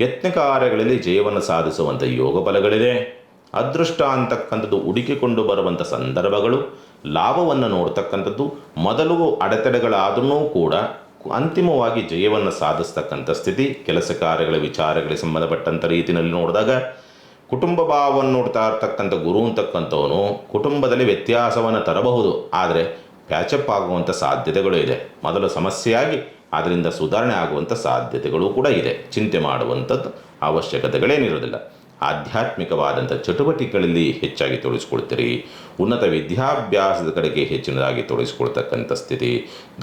ಯತ್ನ ಕಾರ್ಯಗಳಲ್ಲಿ ಜಯವನ್ನು ಸಾಧಿಸುವಂಥ ಯೋಗ ಫಲಗಳಿದೆ. ಅದೃಷ್ಟ ಅಂತಕ್ಕಂಥದ್ದು ಹುಡುಕಿಕೊಂಡು ಬರುವಂಥ ಸಂದರ್ಭಗಳು, ಲಾಭವನ್ನು ನೋಡ್ತಕ್ಕಂಥದ್ದು, ಮೊದಲು ಅಡೆತಡೆಗಳಾದ್ರೂ ಕೂಡ ಅಂತಿಮವಾಗಿ ಜಯವನ್ನು ಸಾಧಿಸ್ತಕ್ಕಂಥ ಸ್ಥಿತಿ. ಕೆಲಸ ಕಾರ್ಯಗಳ ವಿಚಾರಗಳಿಗೆ ಸಂಬಂಧಪಟ್ಟಂಥ ರೀತಿಯಲ್ಲಿ ನೋಡಿದಾಗ ಕುಟುಂಬ ಭಾವವನ್ನು ನೋಡ್ತಾ ಇರ್ತಕ್ಕಂಥ ಗುರು ಅಂತಕ್ಕಂಥವನು ಕುಟುಂಬದಲ್ಲಿ ವ್ಯತ್ಯಾಸವನ್ನು ತರಬಹುದು, ಆದರೆ ಪ್ಯಾಚಪ್ ಆಗುವಂಥ ಸಾಧ್ಯತೆಗಳು ಇದೆ. ಮೊದಲು ಸಮಸ್ಯೆಯಾಗಿ ಅದರಿಂದ ಸುಧಾರಣೆ ಆಗುವಂಥ ಸಾಧ್ಯತೆಗಳು ಕೂಡ ಇದೆ. ಚಿಂತೆ ಮಾಡುವಂಥದ್ದು ಅವಶ್ಯಕತೆಗಳೇನಿರೋದಿಲ್ಲ. ಆಧ್ಯಾತ್ಮಿಕವಾದಂಥ ಚಟುವಟಿಕೆಗಳಲ್ಲಿ ಹೆಚ್ಚಾಗಿ ತೊಡಗಿಸ್ಕೊಳ್ತೀರಿ. ಉನ್ನತ ವಿದ್ಯಾಭ್ಯಾಸದ ಕಡೆಗೆ ಹೆಚ್ಚಿನದಾಗಿ ತೊಡಗಿಸ್ಕೊಳ್ತಕ್ಕಂಥ ಸ್ಥಿತಿ.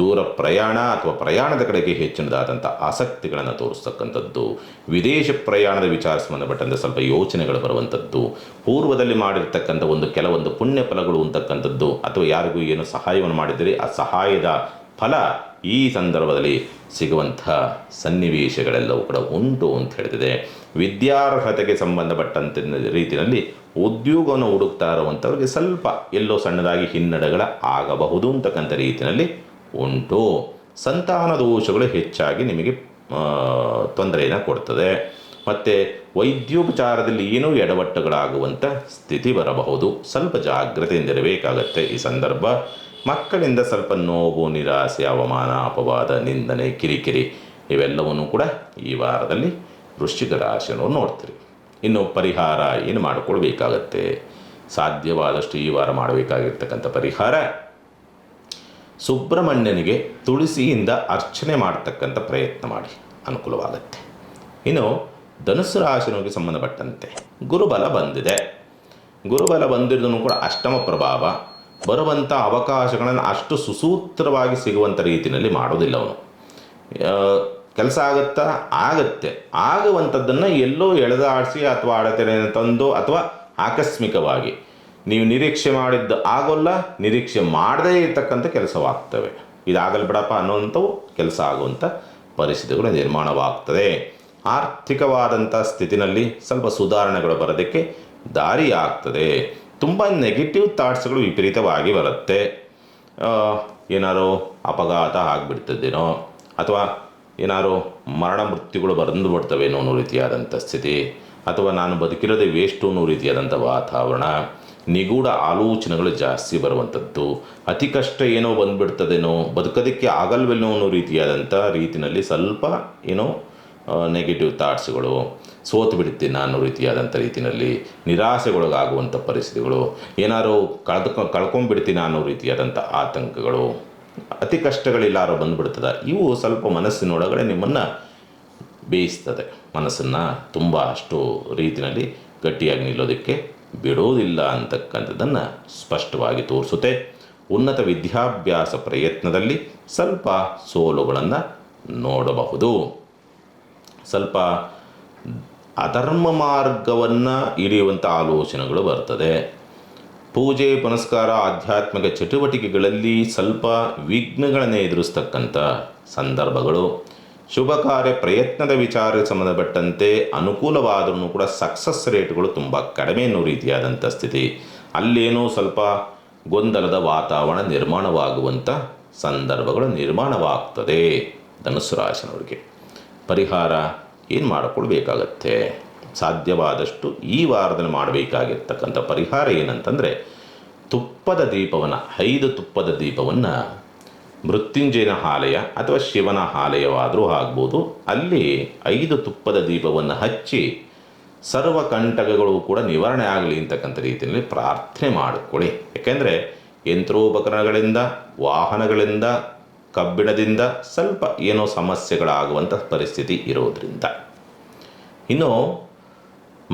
ದೂರ ಪ್ರಯಾಣ ಅಥವಾ ಪ್ರಯಾಣದ ಕಡೆಗೆ ಹೆಚ್ಚಿನದಾದಂಥ ಆಸಕ್ತಿಗಳನ್ನು ತೋರಿಸ್ತಕ್ಕಂಥದ್ದು. ವಿದೇಶ ಪ್ರಯಾಣದ ವಿಚಾರ ಸಂಬಂಧಪಟ್ಟಂತೆ ಸ್ವಲ್ಪ ಯೋಚನೆಗಳು ಬರುವಂಥದ್ದು. ಪೂರ್ವದಲ್ಲಿ ಮಾಡಿರ್ತಕ್ಕಂಥ ಕೆಲವೊಂದು ಪುಣ್ಯ ಫಲಗಳು ಅಂತಕ್ಕಂಥದ್ದು, ಅಥವಾ ಯಾರಿಗೂ ಏನು ಸಹಾಯವನ್ನು ಮಾಡಿದರೆ ಆ ಸಹಾಯದ ಫಲ ಈ ಸಂದರ್ಭದಲ್ಲಿ ಸಿಗುವಂಥ ಸನ್ನಿವೇಶಗಳೆಲ್ಲವೂ ಕೂಡ ಉಂಟು ಅಂತ ಹೇಳ್ತಿದೆ. ವಿದ್ಯಾರ್ಹತೆಗೆ ಸಂಬಂಧಪಟ್ಟಂಥ ರೀತಿಯಲ್ಲಿ ಉದ್ಯೋಗವನ್ನು ಹುಡುಕ್ತಾ ಇರುವಂಥವ್ರಿಗೆ ಸ್ವಲ್ಪ ಎಲ್ಲೋ ಸಣ್ಣದಾಗಿ ಹಿನ್ನಡೆಗಳ ಆಗಬಹುದು ಅಂತಕ್ಕಂಥ ರೀತಿಯಲ್ಲಿ ಉಂಟು. ಸಂತಾನ ದೋಷಗಳು ಹೆಚ್ಚಾಗಿ ನಿಮಗೆ ತೊಂದರೆಯನ್ನು ಕೊಡ್ತದೆ. ಮತ್ತು ವೈದ್ಯೋಪಚಾರದಲ್ಲಿ ಏನೋ ಎಡವಟ್ಟುಗಳಾಗುವಂಥ ಸ್ಥಿತಿ ಬರಬಹುದು. ಸ್ವಲ್ಪ ಜಾಗ್ರತೆಯಿಂದಿರಬೇಕಾಗತ್ತೆ ಈ ಸಂದರ್ಭ. ಮಕ್ಕಳಿಂದ ಸ್ವಲ್ಪ ನೋವು, ನಿರಾಸೆ, ಅವಮಾನ, ಅಪವಾದ, ನಿಂದನೆ, ಕಿರಿಕಿರಿ ಇವೆಲ್ಲವನ್ನೂ ಕೂಡ ಈ ವಾರದಲ್ಲಿ ವೃಶ್ಚಿಕ ರಾಶಿಯನ್ನು ನೋಡ್ತೀರಿ. ಇನ್ನು ಪರಿಹಾರ ಏನು ಮಾಡಿಕೊಳ್ಬೇಕಾಗತ್ತೆ? ಸಾಧ್ಯವಾದಷ್ಟು ಈ ವಾರ ಮಾಡಬೇಕಾಗಿರ್ತಕ್ಕಂಥ ಪರಿಹಾರ, ಸುಬ್ರಹ್ಮಣ್ಯನಿಗೆ ತುಳಸಿಯಿಂದ ಅರ್ಚನೆ ಮಾಡ್ತಕ್ಕಂಥ ಪ್ರಯತ್ನ ಮಾಡಿ, ಅನುಕೂಲವಾಗುತ್ತೆ. ಇನ್ನು ಧನುಸ್ಸು ರಾಶಿನವರಿಗೆ ಸಂಬಂಧಪಟ್ಟಂತೆ ಗುರುಬಲ ಬಂದಿದೆ. ಗುರುಬಲ ಬಂದಿರೋದನ್ನು ಕೂಡ ಅಷ್ಟಮ ಪ್ರಭಾವ. ಬರುವಂಥ ಅವಕಾಶಗಳನ್ನು ಅಷ್ಟು ಸುಸೂತ್ರವಾಗಿ ಸಿಗುವಂಥ ರೀತಿಯಲ್ಲಿ ಮಾಡೋದಿಲ್ಲ ಅವನು. ಕೆಲಸ ಆಗತ್ತೆ ಆಗುವಂಥದ್ದನ್ನು ಎಲ್ಲೋ ಎಳೆದಾಡಿಸಿ ಅಥವಾ ಅಡೆತಡೆಯನ್ನು ತಂದು ಅಥವಾ ಆಕಸ್ಮಿಕವಾಗಿ ನೀವು ನಿರೀಕ್ಷೆ ಮಾಡಿದ್ದು ಆಗೋಲ್ಲ, ನಿರೀಕ್ಷೆ ಮಾಡದೇ ಇರತಕ್ಕಂಥ ಕೆಲಸವಾಗ್ತವೆ. ಇದಾಗಲ್ಲ ಬಿಡಪ್ಪ ಅನ್ನೋವಂಥವು ಕೆಲಸ ಆಗುವಂಥ ಪರಿಸ್ಥಿತಿಗಳು ನಿರ್ಮಾಣವಾಗ್ತದೆ. ಆರ್ಥಿಕವಾದಂಥ ಸ್ಥಿತಿನಲ್ಲಿ ಸ್ವಲ್ಪ ಸುಧಾರಣೆಗಳು ಬರೋದಕ್ಕೆ ದಾರಿ ಆಗ್ತದೆ. ತುಂಬ ನೆಗೆಟಿವ್ ಥಾಟ್ಸ್ಗಳು ವಿಪರೀತವಾಗಿ ಬರುತ್ತೆ. ಏನಾರೋ ಅಪಘಾತ ಆಗಿಬಿಡ್ತದೇನೋ, ಅಥವಾ ಏನಾದ್ರು ಮರಣ ಮೃತ್ಯುಗಳು ಬಂದು ಬಿಡ್ತವೇನೋ ಅನ್ನೋ ರೀತಿಯಾದಂಥ ಸ್ಥಿತಿ, ಅಥವಾ ನಾನು ಬದುಕಿರೋದೇ ವೇಸ್ಟು ಅನ್ನೋ ರೀತಿಯಾದಂಥ ವಾತಾವರಣ, ನಿಗೂಢ ಆಲೋಚನೆಗಳು ಜಾಸ್ತಿ ಬರುವಂಥದ್ದು, ಅತಿ ಕಷ್ಟ ಏನೋ ಬಂದುಬಿಡ್ತದೇನೋ, ಬದುಕೋದಕ್ಕೆ ಆಗಲ್ವೇನೋ ಅನ್ನೋ ರೀತಿಯಲ್ಲಿ ಸ್ವಲ್ಪ ಏನೋ ನೆಗೆಟಿವ್ ಥಾಟ್ಸ್ಗಳು, ಸೋತು ಬಿಡ್ತೀನಿ ಅನ್ನೋ ರೀತಿಯಲ್ಲಿ ನಿರಾಸೆಗೊಳಗಾಗುವಂಥ ಪರಿಸ್ಥಿತಿಗಳು, ಏನಾದ್ರು ಕಳ್ಕೊಂಡ್ಬಿಡ್ತೀನಿ ಅನ್ನೋ ರೀತಿಯಾದಂಥ ಆತಂಕಗಳು, ಅತಿ ಕಷ್ಟಗಳಿಲ್ಲಾರೋ ಬಂದುಬಿಡ್ತದೆ. ಇವು ಸ್ವಲ್ಪ ಮನಸ್ಸಿನೊಳಗಡೆ ನಿಮ್ಮನ್ನು ಬೇಯಿಸ್ತದೆ, ಮನಸ್ಸನ್ನು ತುಂಬ ಅಷ್ಟು ರೀತಿಯಲ್ಲಿ ಗಟ್ಟಿಯಾಗಿ ನಿಲ್ಲೋದಕ್ಕೆ ಬಿಡೋದಿಲ್ಲ ಅಂತಕ್ಕಂಥದ್ದನ್ನು ಸ್ಪಷ್ಟವಾಗಿ ತೋರಿಸುತ್ತೆ. ಉನ್ನತ ವಿದ್ಯಾಭ್ಯಾಸ ಪ್ರಯತ್ನದಲ್ಲಿ ಸ್ವಲ್ಪ ಸೋಲುಗಳನ್ನು ನೋಡಬಹುದು. ಸ್ವಲ್ಪ ಅಧರ್ಮ ಮಾರ್ಗವನ್ನು ಹಿಡಿಯುವಂಥ ಆಲೋಚನೆಗಳು ಬರ್ತದೆ. ಪೂಜೆ ಪುನಸ್ಕಾರ ಆಧ್ಯಾತ್ಮಿಕ ಚಟುವಟಿಕೆಗಳಲ್ಲಿ ಸ್ವಲ್ಪ ವಿಘ್ನಗಳನ್ನು ಎದುರಿಸ್ತಕ್ಕಂಥ ಸಂದರ್ಭಗಳು. ಶುಭ ಕಾರ್ಯ ಪ್ರಯತ್ನದ ವಿಚಾರಕ್ಕೆ ಸಂಬಂಧಪಟ್ಟಂತೆ ಅನುಕೂಲವಾದರೂ ಕೂಡ ಸಕ್ಸಸ್ ರೇಟ್ಗಳು ತುಂಬ ಕಡಿಮೆ ಅನ್ನೋ ರೀತಿಯಾದಂಥ ಸ್ಥಿತಿ. ಅಲ್ಲೇನೋ ಸ್ವಲ್ಪ ಗೊಂದಲದ ವಾತಾವರಣ ನಿರ್ಮಾಣವಾಗುವಂಥ ಸಂದರ್ಭಗಳು ನಿರ್ಮಾಣವಾಗ್ತದೆ. ಧನುಸ್ಸು ರಾಶಿನವರಿಗೆ ಪರಿಹಾರ ಏನು ಮಾಡಿಕೊಳ್ಬೇಕಾಗತ್ತೆ? ಸಾಧ್ಯವಾದಷ್ಟು ಈ ವಾರದಲ್ಲಿ ಮಾಡಬೇಕಾಗಿರ್ತಕ್ಕಂಥ ಪರಿಹಾರ ಏನಂತಂದರೆ, ತುಪ್ಪದ ದೀಪವನ್ನು 5 ತುಪ್ಪದ ದೀಪವನ್ನು ಮೃತ್ಯುಂಜಯನ ಆಲಯ ಅಥವಾ ಶಿವನ ಆಲಯವಾದರೂ ಆಗ್ಬೋದು, ಅಲ್ಲಿ 5 ತುಪ್ಪದ ದೀಪವನ್ನು ಹಚ್ಚಿ ಸರ್ವ ಕಂಟಕಗಳು ಕೂಡ ನಿವಾರಣೆ ಆಗಲಿ ಅಂತಕ್ಕಂಥ ರೀತಿಯಲ್ಲಿ ಪ್ರಾರ್ಥನೆ ಮಾಡಿಕೊಳ್ಳಿ. ಯಾಕೆಂದರೆ ಯಂತ್ರೋಪಕರಣಗಳಿಂದ, ವಾಹನಗಳಿಂದ, ಕಬ್ಬಿಣದಿಂದ ಸ್ವಲ್ಪ ಏನೋ ಸಮಸ್ಯೆಗಳಾಗುವಂಥ ಪರಿಸ್ಥಿತಿ ಇರೋದರಿಂದ. ಇನ್ನು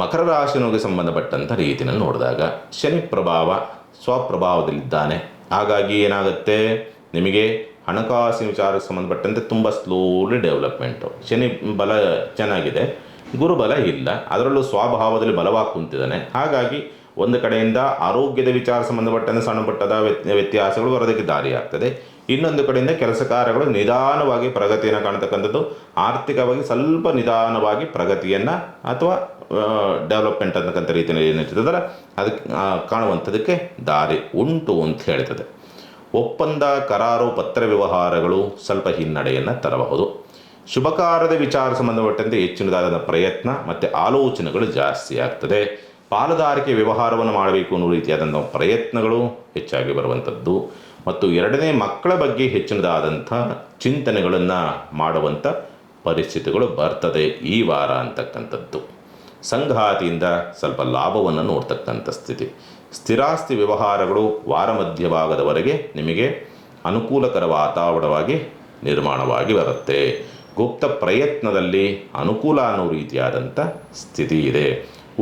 ಮಕರ ರಾಶಿಗೆ ಸಂಬಂಧಪಟ್ಟಂಥ ರೀತಿಯಲ್ಲಿ ನೋಡಿದಾಗ ಶನಿ ಪ್ರಭಾವ ಸ್ವಪ್ರಭಾವದಲ್ಲಿದ್ದಾನೆ. ಹಾಗಾಗಿ ಏನಾಗುತ್ತೆ, ನಿಮಗೆ ಹಣಕಾಸಿನ ವಿಚಾರಕ್ಕೆ ಸಂಬಂಧಪಟ್ಟಂತೆ ತುಂಬ ಸ್ಲೋಲಿ ಡೆವಲಪ್ಮೆಂಟು. ಶನಿ ಬಲ ಚೆನ್ನಾಗಿದೆ, ಗುರುಬಲ ಇಲ್ಲ, ಅದರಲ್ಲೂ ಸ್ವಭಾವದಲ್ಲಿ ಬಲವಾಗಿ ಕುಂತಿದ್ದಾನೆ. ಹಾಗಾಗಿ ಒಂದು ಕಡೆಯಿಂದ ಆರೋಗ್ಯದ ವಿಚಾರ ಸಂಬಂಧಪಟ್ಟಂತೆ ಸಣ್ಣ ಪಟ್ಟದ ವ್ಯತ್ಯಾಸಗಳು ಬರೋದಕ್ಕೆ ದಾರಿಯಾಗ್ತದೆ. ಇನ್ನೊಂದು ಕಡೆಯಿಂದ ಕೆಲಸ ಕಾರ್ಯಗಳು ನಿಧಾನವಾಗಿ ಪ್ರಗತಿಯನ್ನು ಕಾಣ್ತಕ್ಕಂಥದ್ದು, ಆರ್ಥಿಕವಾಗಿ ಸ್ವಲ್ಪ ನಿಧಾನವಾಗಿ ಪ್ರಗತಿಯನ್ನು ಅಥವಾ ಡೆವಲಪ್ಮೆಂಟ್ ಅಂತಕ್ಕಂಥ ರೀತಿಯಲ್ಲಿ ಏನಿರ್ತದಲ್ಲ ಅದಕ್ಕೆ ಕಾಣುವಂಥದ್ದಕ್ಕೆ ದಾರಿ ಉಂಟು ಅಂತ ಹೇಳ್ತದೆ. ಒಪ್ಪಂದ, ಕರಾರು, ಪತ್ರ ವ್ಯವಹಾರಗಳು ಸ್ವಲ್ಪ ಹಿನ್ನಡೆಯನ್ನು ತರಬಹುದು. ಶುಭ ಕಾರ್ಯದ ವಿಚಾರ ಸಂಬಂಧಪಟ್ಟಂತೆ ಹೆಚ್ಚಿನದಾದ ಪ್ರಯತ್ನ ಮತ್ತು ಆಲೋಚನೆಗಳು ಜಾಸ್ತಿ ಆಗ್ತದೆ. ಪಾಲುದಾರಿಕೆ ವ್ಯವಹಾರವನ್ನು ಮಾಡಬೇಕು ಅನ್ನೋ ರೀತಿಯಾದಂಥ ಪ್ರಯತ್ನಗಳು ಹೆಚ್ಚಾಗಿ ಬರುವಂಥದ್ದು ಮತ್ತು ಎರಡನೇ ಮಕ್ಕಳ ಬಗ್ಗೆ ಹೆಚ್ಚಿನದಾದಂಥ ಚಿಂತನೆಗಳನ್ನು ಮಾಡುವಂಥ ಪರಿಸ್ಥಿತಿಗಳು ಬರ್ತದೆ ಈ ವಾರ ಅಂತಕ್ಕಂಥದ್ದು. ಸಂಗಾತಿಯಿಂದ ಸ್ವಲ್ಪ ಲಾಭವನ್ನು ನೋಡ್ತಕ್ಕಂಥ ಸ್ಥಿತಿ. ಸ್ಥಿರಾಸ್ತಿ ವ್ಯವಹಾರಗಳು ವಾರ ಮಧ್ಯಭಾಗದವರೆಗೆ ನಿಮಗೆ ಅನುಕೂಲಕರ ವಾತಾವರಣವಾಗಿ ನಿರ್ಮಾಣವಾಗಿ ಬರುತ್ತೆ. ಗುಪ್ತ ಪ್ರಯತ್ನದಲ್ಲಿ ಅನುಕೂಲ ಅನ್ನೋ ರೀತಿಯಾದಂಥ ಸ್ಥಿತಿ ಇದೆ.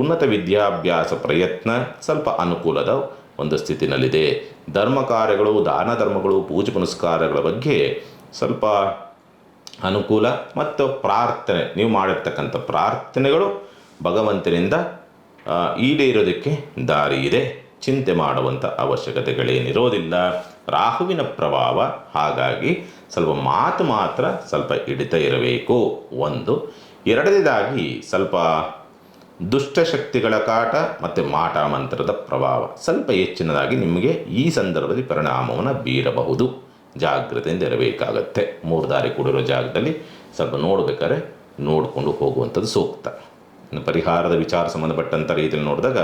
ಉನ್ನತ ವಿದ್ಯಾಭ್ಯಾಸ ಪ್ರಯತ್ನ ಸ್ವಲ್ಪ ಅನುಕೂಲದ ಒಂದು ಸ್ಥಿತಿನಲ್ಲಿದೆ. ಧರ್ಮ ಕಾರ್ಯಗಳು, ದಾನ ಧರ್ಮಗಳು, ಪೂಜೆ ಪುನಸ್ಕಾರಗಳ ಬಗ್ಗೆ ಸ್ವಲ್ಪ ಅನುಕೂಲ ಮತ್ತು ಪ್ರಾರ್ಥನೆ, ನೀವು ಮಾಡಿರ್ತಕ್ಕಂಥ ಪ್ರಾರ್ಥನೆಗಳು ಭಗವಂತನಿಂದ ಈಡೇರೋದಕ್ಕೆ ದಾರಿ ಇದೆ. ಚಿಂತೆ ಮಾಡುವಂಥ ಅವಶ್ಯಕತೆಗಳೇನಿರೋದಿಲ್ಲ. ರಾಹುವಿನ ಪ್ರಭಾವ, ಹಾಗಾಗಿ ಸ್ವಲ್ಪ ಮಾತು ಮಾತ್ರ ಸ್ವಲ್ಪ ಹಿಡಿತ ಇರಬೇಕು ಒಂದು. ಎರಡನೇದಾಗಿ ಸ್ವಲ್ಪ ದುಷ್ಟಶಕ್ತಿಗಳ ಕಾಟ ಮತ್ತು ಮಾಟ ಮಂತ್ರದ ಪ್ರಭಾವ ಸ್ವಲ್ಪ ಹೆಚ್ಚಿನದಾಗಿ ನಿಮಗೆ ಈ ಸಂದರ್ಭದಲ್ಲಿ ಪರಿಣಾಮವನ್ನು ಬೀರಬಹುದು. ಜಾಗ್ರತೆಯಿಂದ ಇರಬೇಕಾಗತ್ತೆ. 3 ದಾರಿ ಕೂಡಿರೋ ಜಾಗದಲ್ಲಿ ಸ್ವಲ್ಪ ನೋಡಬೇಕಾದ್ರೆ ನೋಡಿಕೊಂಡು ಹೋಗುವಂಥದ್ದು ಸೂಕ್ತ. ಪರಿಹಾರದ ವಿಚಾರ ಸಂಬಂಧಪಟ್ಟಂಥ ರೀತಿಯಲ್ಲಿ ನೋಡಿದಾಗ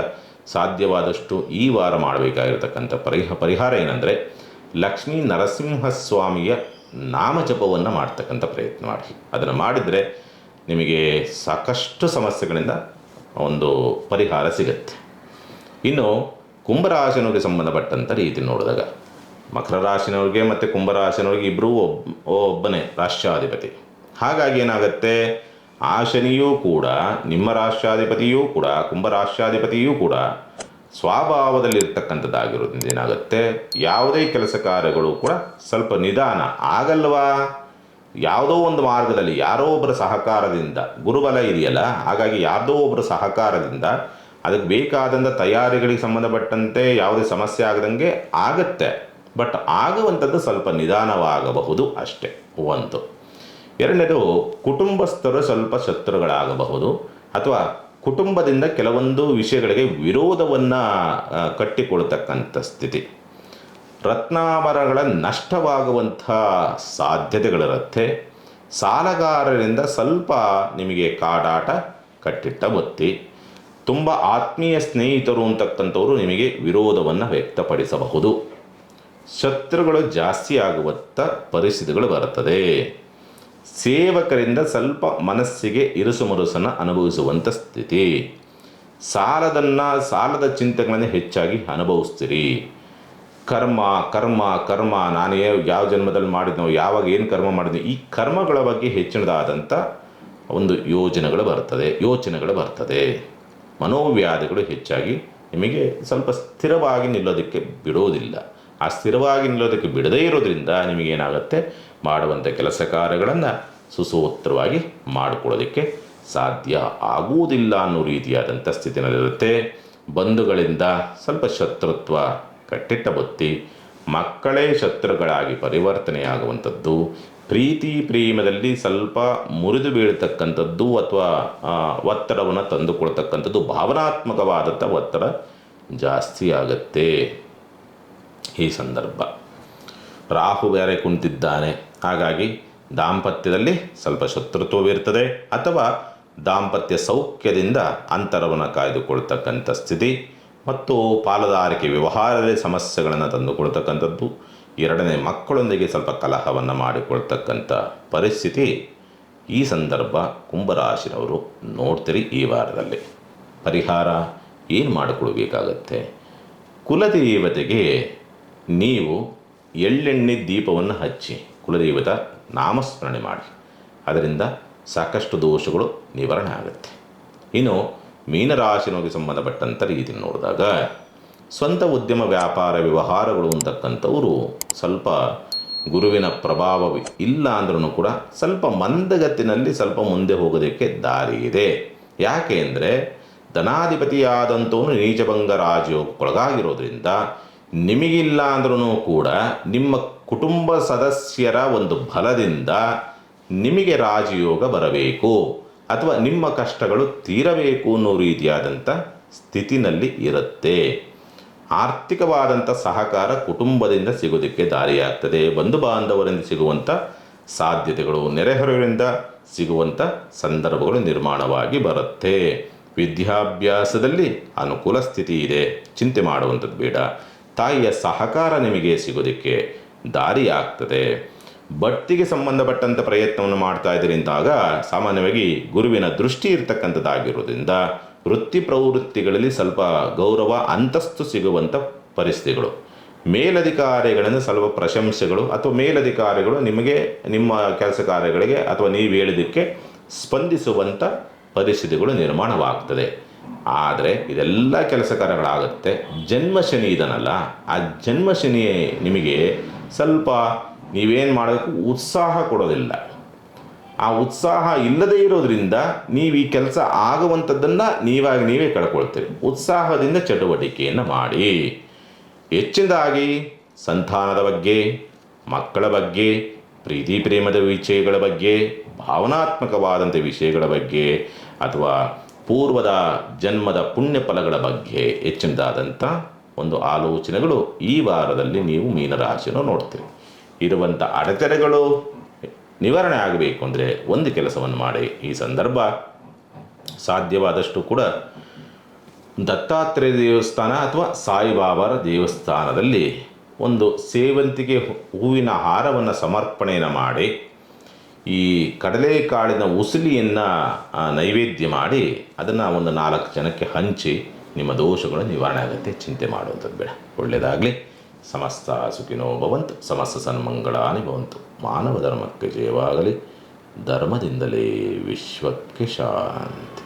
ಸಾಧ್ಯವಾದಷ್ಟು ಈ ವಾರ ಮಾಡಬೇಕಾಗಿರ್ತಕ್ಕಂಥ ಪರಿಹಾರ ಏನಂದರೆ, ಲಕ್ಷ್ಮೀ ನರಸಿಂಹಸ್ವಾಮಿಯ ನಾಮಜಪವನ್ನು ಮಾಡ್ತಕ್ಕಂಥ ಪ್ರಯತ್ನ ಮಾಡಿ. ಅದನ್ನು ಮಾಡಿದರೆ ನಿಮಗೆ ಸಾಕಷ್ಟು ಸಮಸ್ಯೆಗಳಿಂದ ಒಂದು ಪರಿಹಾರ ಸಿಗುತ್ತೆ. ಇನ್ನು ಕುಂಭರಾಶಿನವರಿಗೆ ಸಂಬಂಧಪಟ್ಟಂಥ ರೀತಿ ನೋಡಿದಾಗ, ಮಕರ ರಾಶಿನವ್ರಿಗೆ ಮತ್ತು ಕುಂಭರಾಶಿನವ್ರಿಗೆ ಇಬ್ಬರೂ ಒಬ್ಬನೇ ರಾಷ್ಟ್ರಾಧಿಪತಿ. ಹಾಗಾಗಿ ಏನಾಗುತ್ತೆ, ಆ ಶನಿಯೂ ಕೂಡ ನಿಮ್ಮ ರಾಷ್ಟ್ರಾಧಿಪತಿಯೂ ಕೂಡ ಕುಂಭರಾಷ್ಟ್ರಾಧಿಪತಿಯೂ ಕೂಡ ಸ್ವಭಾವದಲ್ಲಿರ್ತಕ್ಕಂಥದ್ದಾಗಿರೋದ್ರಿಂದ ಏನಾಗುತ್ತೆ, ಯಾವುದೇ ಕೆಲಸ ಕಾರ್ಯಗಳು ಕೂಡ ಸ್ವಲ್ಪ ನಿಧಾನ ಆಗಲ್ವಾ. ಯಾವುದೋ ಒಂದು ಮಾರ್ಗದಲ್ಲಿ ಯಾರೋ ಒಬ್ಬರ ಸಹಕಾರದಿಂದ, ಗುರುಬಲ ಇದೆಯಲ್ಲ, ಹಾಗಾಗಿ ಯಾವುದೋ ಒಬ್ಬರ ಸಹಕಾರದಿಂದ ಅದಕ್ಕೆ ಬೇಕಾದಂಥ ತಯಾರಿಗಳಿಗೆ ಸಂಬಂಧಪಟ್ಟಂತೆ ಯಾವುದೇ ಸಮಸ್ಯೆ ಆಗದಂಗೆ ಆಗುತ್ತೆ. ಬಟ್ ಆಗುವಂಥದ್ದು ಸ್ವಲ್ಪ ನಿಧಾನವಾಗಬಹುದು ಅಷ್ಟೇ ಒಂದು. ಎರಡನೇದು, ಕುಟುಂಬಸ್ಥರು ಸ್ವಲ್ಪ ಶತ್ರುಗಳಾಗಬಹುದು ಅಥವಾ ಕುಟುಂಬದಿಂದ ಕೆಲವೊಂದು ವಿಷಯಗಳಿಗೆ ವಿರೋಧವನ್ನು ಕಟ್ಟಿಕೊಳ್ತಕ್ಕಂಥ ಸ್ಥಿತಿ. ರತ್ನಾಭರಣಗಳ ನಷ್ಟವಾಗುವಂಥ ಸಾಧ್ಯತೆಗಳಿರುತ್ತೆ. ಸಾಲಗಾರರಿಂದ ಸ್ವಲ್ಪ ನಿಮಗೆ ಕಾಡಾಟ ಕಟ್ಟಿಟ್ಟ ಬುತ್ತಿ. ತುಂಬ ಆತ್ಮೀಯ ಸ್ನೇಹಿತರು ಅಂತಕ್ಕಂಥವರು ನಿಮಗೆ ವಿರೋಧವನ್ನು ವ್ಯಕ್ತಪಡಿಸಬಹುದು. ಶತ್ರುಗಳು ಜಾಸ್ತಿ ಆಗುವಂಥ ಪರಿಸ್ಥಿತಿಗಳು ಬರುತ್ತದೆ. ಸೇವಕರಿಂದ ಸ್ವಲ್ಪ ಮನಸ್ಸಿಗೆ ಇರುಸುಮುರುಸನ್ನು ಅನುಭವಿಸುವಂಥ ಸ್ಥಿತಿ. ಸಾಲದ ಚಿಂತೆಗಳನ್ನು ಹೆಚ್ಚಾಗಿ ಅನುಭವಿಸ್ತೀರಿ. ಕರ್ಮ ಕರ್ಮ ಕರ್ಮ ನಾನು ಯಾವ ಜನ್ಮದಲ್ಲಿ ಮಾಡಿದ್ನೋ, ಯಾವಾಗ ಏನು ಕರ್ಮ ಮಾಡಿದ್ನೋ, ಈ ಕರ್ಮಗಳ ಬಗ್ಗೆ ಹೆಚ್ಚಿನದಾದಂಥ ಒಂದು ಯೋಚನೆಗಳು ಬರ್ತದೆ. ಮನೋವ್ಯಾಧಿಗಳು ಹೆಚ್ಚಾಗಿ ನಿಮಗೆ ಸ್ವಲ್ಪ ಸ್ಥಿರವಾಗಿ ನಿಲ್ಲೋದಕ್ಕೆ ಬಿಡೋದಿಲ್ಲ. ಆ ಸ್ಥಿರವಾಗಿ ನಿಲ್ಲೋದಕ್ಕೆ ಬಿಡದೇ ಇರೋದ್ರಿಂದ ನಿಮಗೇನಾಗುತ್ತೆ, ಮಾಡುವಂಥ ಕೆಲಸ ಕಾರ್ಯಗಳನ್ನು ಸುಸೂತ್ರವಾಗಿ ಮಾಡಿಕೊಳ್ಳೋದಕ್ಕೆ ಸಾಧ್ಯ ಆಗುವುದಿಲ್ಲ ಅನ್ನೋ ರೀತಿಯಾದಂಥ ಸ್ಥಿತಿನಲ್ಲಿರುತ್ತೆ. ಬಂಧುಗಳಿಂದ ಸ್ವಲ್ಪ ಶತ್ರುತ್ವ ಕಟ್ಟಿಟ್ಟ ಬುತ್ತಿ. ಮಕ್ಕಳೇ ಶತ್ರುಗಳಾಗಿ ಪರಿವರ್ತನೆಯಾಗುವಂಥದ್ದು. ಪ್ರೀತಿ ಪ್ರೇಮದಲ್ಲಿ ಸ್ವಲ್ಪ ಮುರಿದು ಬೀಳ್ತಕ್ಕಂಥದ್ದು ಅಥವಾ ಒತ್ತಡವನ್ನು ತಂದುಕೊಳ್ತಕ್ಕಂಥದ್ದು, ಭಾವನಾತ್ಮಕವಾದಂಥ ಒತ್ತಡ ಜಾಸ್ತಿ ಆಗುತ್ತೆ. ಈ ಸಂದರ್ಭ ರಾಹು ಬೇರೆ ಕುಂತಿದ್ದಾನೆ, ಹಾಗಾಗಿ ದಾಂಪತ್ಯದಲ್ಲಿ ಸ್ವಲ್ಪ ಶತ್ರುತ್ವವಿರ್ತದೆ ಅಥವಾ ದಾಂಪತ್ಯ ಸೌಖ್ಯದಿಂದ ಅಂತರವನ್ನು ಕಾಯ್ದುಕೊಳ್ತಕ್ಕಂಥ ಸ್ಥಿತಿ ಮತ್ತು ಪಾಲುದಾರಿಕೆ ವ್ಯವಹಾರದಲ್ಲಿ ಸಮಸ್ಯೆಗಳನ್ನು ತಂದುಕೊಳ್ತಕ್ಕಂಥದ್ದು. ಎರಡನೇ ಮಕ್ಕಳೊಂದಿಗೆ ಸ್ವಲ್ಪ ಕಲಹವನ್ನು ಮಾಡಿಕೊಳ್ತಕ್ಕಂಥ ಪರಿಸ್ಥಿತಿ ಈ ಸಂದರ್ಭ ಕುಂಭರಾಶಿನವರು ನೋಡ್ತೀರಿ. ಈ ವಾರದಲ್ಲಿ ಪರಿಹಾರ ಏನು ಮಾಡಿಕೊಳ್ಬೇಕಾಗತ್ತೆ? ಕುಲದೇವತೆಗೆ ನೀವು ಎಳ್ಳೆಣ್ಣೆ ದೀಪವನ್ನು ಹಚ್ಚಿ ಕುಲದೇವತ ನಾಮಸ್ಮರಣೆ ಮಾಡಿ, ಅದರಿಂದ ಸಾಕಷ್ಟು ದೋಷಗಳು ನಿವಾರಣೆ ಆಗುತ್ತೆ. ಇನ್ನು ಮೀನರಾಶಿನೋಗಿ ಸಂಬಂಧಪಟ್ಟಂಥ ರೀತಿ ನೋಡಿದಾಗ ಸ್ವಂತ ಉದ್ಯಮ ವ್ಯಾಪಾರ ವ್ಯವಹಾರಗಳು ಅಂತಕ್ಕಂಥವರು ಸ್ವಲ್ಪ ಗುರುವಿನ ಪ್ರಭಾವ ಇಲ್ಲ ಅಂದ್ರೂ ಕೂಡ ಸ್ವಲ್ಪ ಮಂದಗತಿನಲ್ಲಿ ಸ್ವಲ್ಪ ಮುಂದೆ ಹೋಗೋದಕ್ಕೆ ದಾರಿ ಇದೆ. ಯಾಕೆ ಅಂದರೆ ಧನಾಧಿಪತಿಯಾದಂಥವನು ನೀಚಭಂಗ ರಾಜಯೋಗಕ್ಕೊಳಗಾಗಿರೋದ್ರಿಂದ ನಿಮಗಿಲ್ಲ ಅಂದ್ರೂ ಕೂಡ ನಿಮ್ಮ ಕುಟುಂಬ ಸದಸ್ಯರ ಒಂದು ಬಲದಿಂದ ನಿಮಗೆ ರಾಜಯೋಗ ಬರಬೇಕು ಅಥವಾ ನಿಮ್ಮ ಕಷ್ಟಗಳು ತೀರಬೇಕು ಅನ್ನೋ ರೀತಿಯಾದಂಥ ಸ್ಥಿತಿನಲ್ಲಿ ಇರುತ್ತೆ. ಆರ್ಥಿಕವಾದಂಥ ಸಹಕಾರ ಕುಟುಂಬದಿಂದ ಸಿಗೋದಕ್ಕೆ ದಾರಿಯಾಗ್ತದೆ. ಬಂಧು ಬಾಂಧವರಿಂದ ಸಿಗುವಂಥ ಸಾಧ್ಯತೆಗಳು, ನೆರೆಹೊರೆಯಿಂದ ಸಿಗುವಂಥ ಸಂದರ್ಭಗಳು ನಿರ್ಮಾಣವಾಗಿ ಬರುತ್ತೆ. ವಿದ್ಯಾಭ್ಯಾಸದಲ್ಲಿ ಅನುಕೂಲ ಸ್ಥಿತಿ ಇದೆ, ಚಿಂತೆ ಮಾಡುವಂಥದ್ದು ಬೇಡ. ತಾಯಿಯ ಸಹಕಾರ ನಿಮಗೆ ಸಿಗೋದಕ್ಕೆ ದಾರಿ ಆಗ್ತದೆ. ಬಡ್ತಿಗೆ ಸಂಬಂಧಪಟ್ಟಂಥ ಪ್ರಯತ್ನವನ್ನು ಮಾಡ್ತಾ ಇದ್ದೀರಿ ಅಂದಾಗ ಸಾಮಾನ್ಯವಾಗಿ ಗುರುವಿನ ದೃಷ್ಟಿ ಇರ್ತಕ್ಕಂಥದ್ದಾಗಿರೋದ್ರಿಂದ ವೃತ್ತಿ ಪ್ರವೃತ್ತಿಗಳಲ್ಲಿ ಸ್ವಲ್ಪ ಗೌರವ ಅಂತಸ್ತು ಸಿಗುವಂಥ ಪರಿಸ್ಥಿತಿಗಳು. ಮೇಲಧಿಕಾರಿಗಳಿಂದ ಸ್ವಲ್ಪ ಪ್ರಶಂಸೆಗಳು ಅಥವಾ ಮೇಲಧಿಕಾರಿಗಳು ನಿಮಗೆ ನಿಮ್ಮ ಕೆಲಸ ಕಾರ್ಯಗಳಿಗೆ ಅಥವಾ ನೀವು ಹೇಳಿದ್ದಕ್ಕೆ ಸ್ಪಂದಿಸುವಂಥ ಪರಿಸ್ಥಿತಿಗಳು ನಿರ್ಮಾಣವಾಗ್ತದೆ. ಆದರೆ ಇದೆಲ್ಲ ಕೆಲಸ ಕಾರ್ಯಗಳಾಗುತ್ತೆ. ಜನ್ಮಶನಿ ಇದನ್ನಲ್ಲ, ಆ ಜನ್ಮಶನಿ ನಿಮಗೆ ಸ್ವಲ್ಪ ನೀವೇನು ಮಾಡೋದಕ್ಕೂ ಉತ್ಸಾಹ ಕೊಡೋದಿಲ್ಲ. ಆ ಉತ್ಸಾಹ ಇಲ್ಲದೇ ಇರೋದ್ರಿಂದ ನೀವು ಈ ಕೆಲಸ ಆಗುವಂಥದ್ದನ್ನು ನೀವೇ ಕಳ್ಕೊಳ್ತೀರಿ. ಉತ್ಸಾಹದಿಂದ ಚಟುವಟಿಕೆಯನ್ನು ಮಾಡಿ. ಹೆಚ್ಚಿನದಾಗಿ ಸಂತಾನದ ಬಗ್ಗೆ, ಮಕ್ಕಳ ಬಗ್ಗೆ, ಪ್ರೀತಿ ಪ್ರೇಮದ ವಿಷಯಗಳ ಬಗ್ಗೆ, ಭಾವನಾತ್ಮಕವಾದಂಥ ವಿಷಯಗಳ ಬಗ್ಗೆ ಅಥವಾ ಪೂರ್ವದ ಜನ್ಮದ ಪುಣ್ಯ ಫಲಗಳ ಬಗ್ಗೆ ಹೆಚ್ಚಿನದಾದಂಥ ಒಂದು ಆಲೋಚನೆಗಳು ಈ ವಾರದಲ್ಲಿ ನೀವು ಮೀನರಾಶಿಯನ್ನು ನೋಡ್ತೀರಿ. ಇರುವಂಥ ಅಡೆತಡೆಗಳು ನಿವಾರಣೆ ಆಗಬೇಕು ಅಂದರೆ ಒಂದು ಕೆಲಸವನ್ನು ಮಾಡಿ. ಈ ಸಂದರ್ಭ ಸಾಧ್ಯವಾದಷ್ಟು ಕೂಡ ದತ್ತಾತ್ರೇಯ ದೇವಸ್ಥಾನ ಅಥವಾ ಸಾಯಿಬಾಬಾರ ದೇವಸ್ಥಾನದಲ್ಲಿ ಒಂದು ಸೇವಂತಿಗೆ ಹೂವಿನ ಹಾರವನ್ನು ಸಮರ್ಪಣೆಯನ್ನು ಮಾಡಿ, ಈ ಕಡಲೆಕಾಳಿನ ಉಸುಲಿಯನ್ನು ನೈವೇದ್ಯ ಮಾಡಿ ಅದನ್ನು ಒಂದು 4 ಜನಕ್ಕೆ ಹಂಚಿ ನಿಮ್ಮ ದೋಷಗಳು ನಿವಾರಣೆ ಆಗುತ್ತೆ. ಚಿಂತೆ ಮಾಡುವಂಥದ್ದು ಬೇಡ. ಒಳ್ಳೆಯದಾಗಲಿ. ಸಮಸ್ತ ಸುಖಿನೋ ಭವಂತು. ಸಮಸ್ತ ಸನ್ಮಂಗಳಾನಿ ಭವಂತು. ಮಾನವ ಧರ್ಮಕ್ಕೆ ಜಯವಾಗಲಿ. ಧರ್ಮದಿಂದಲೇ ವಿಶ್ವಕ್ಕೆ ಶಾಂತಿ.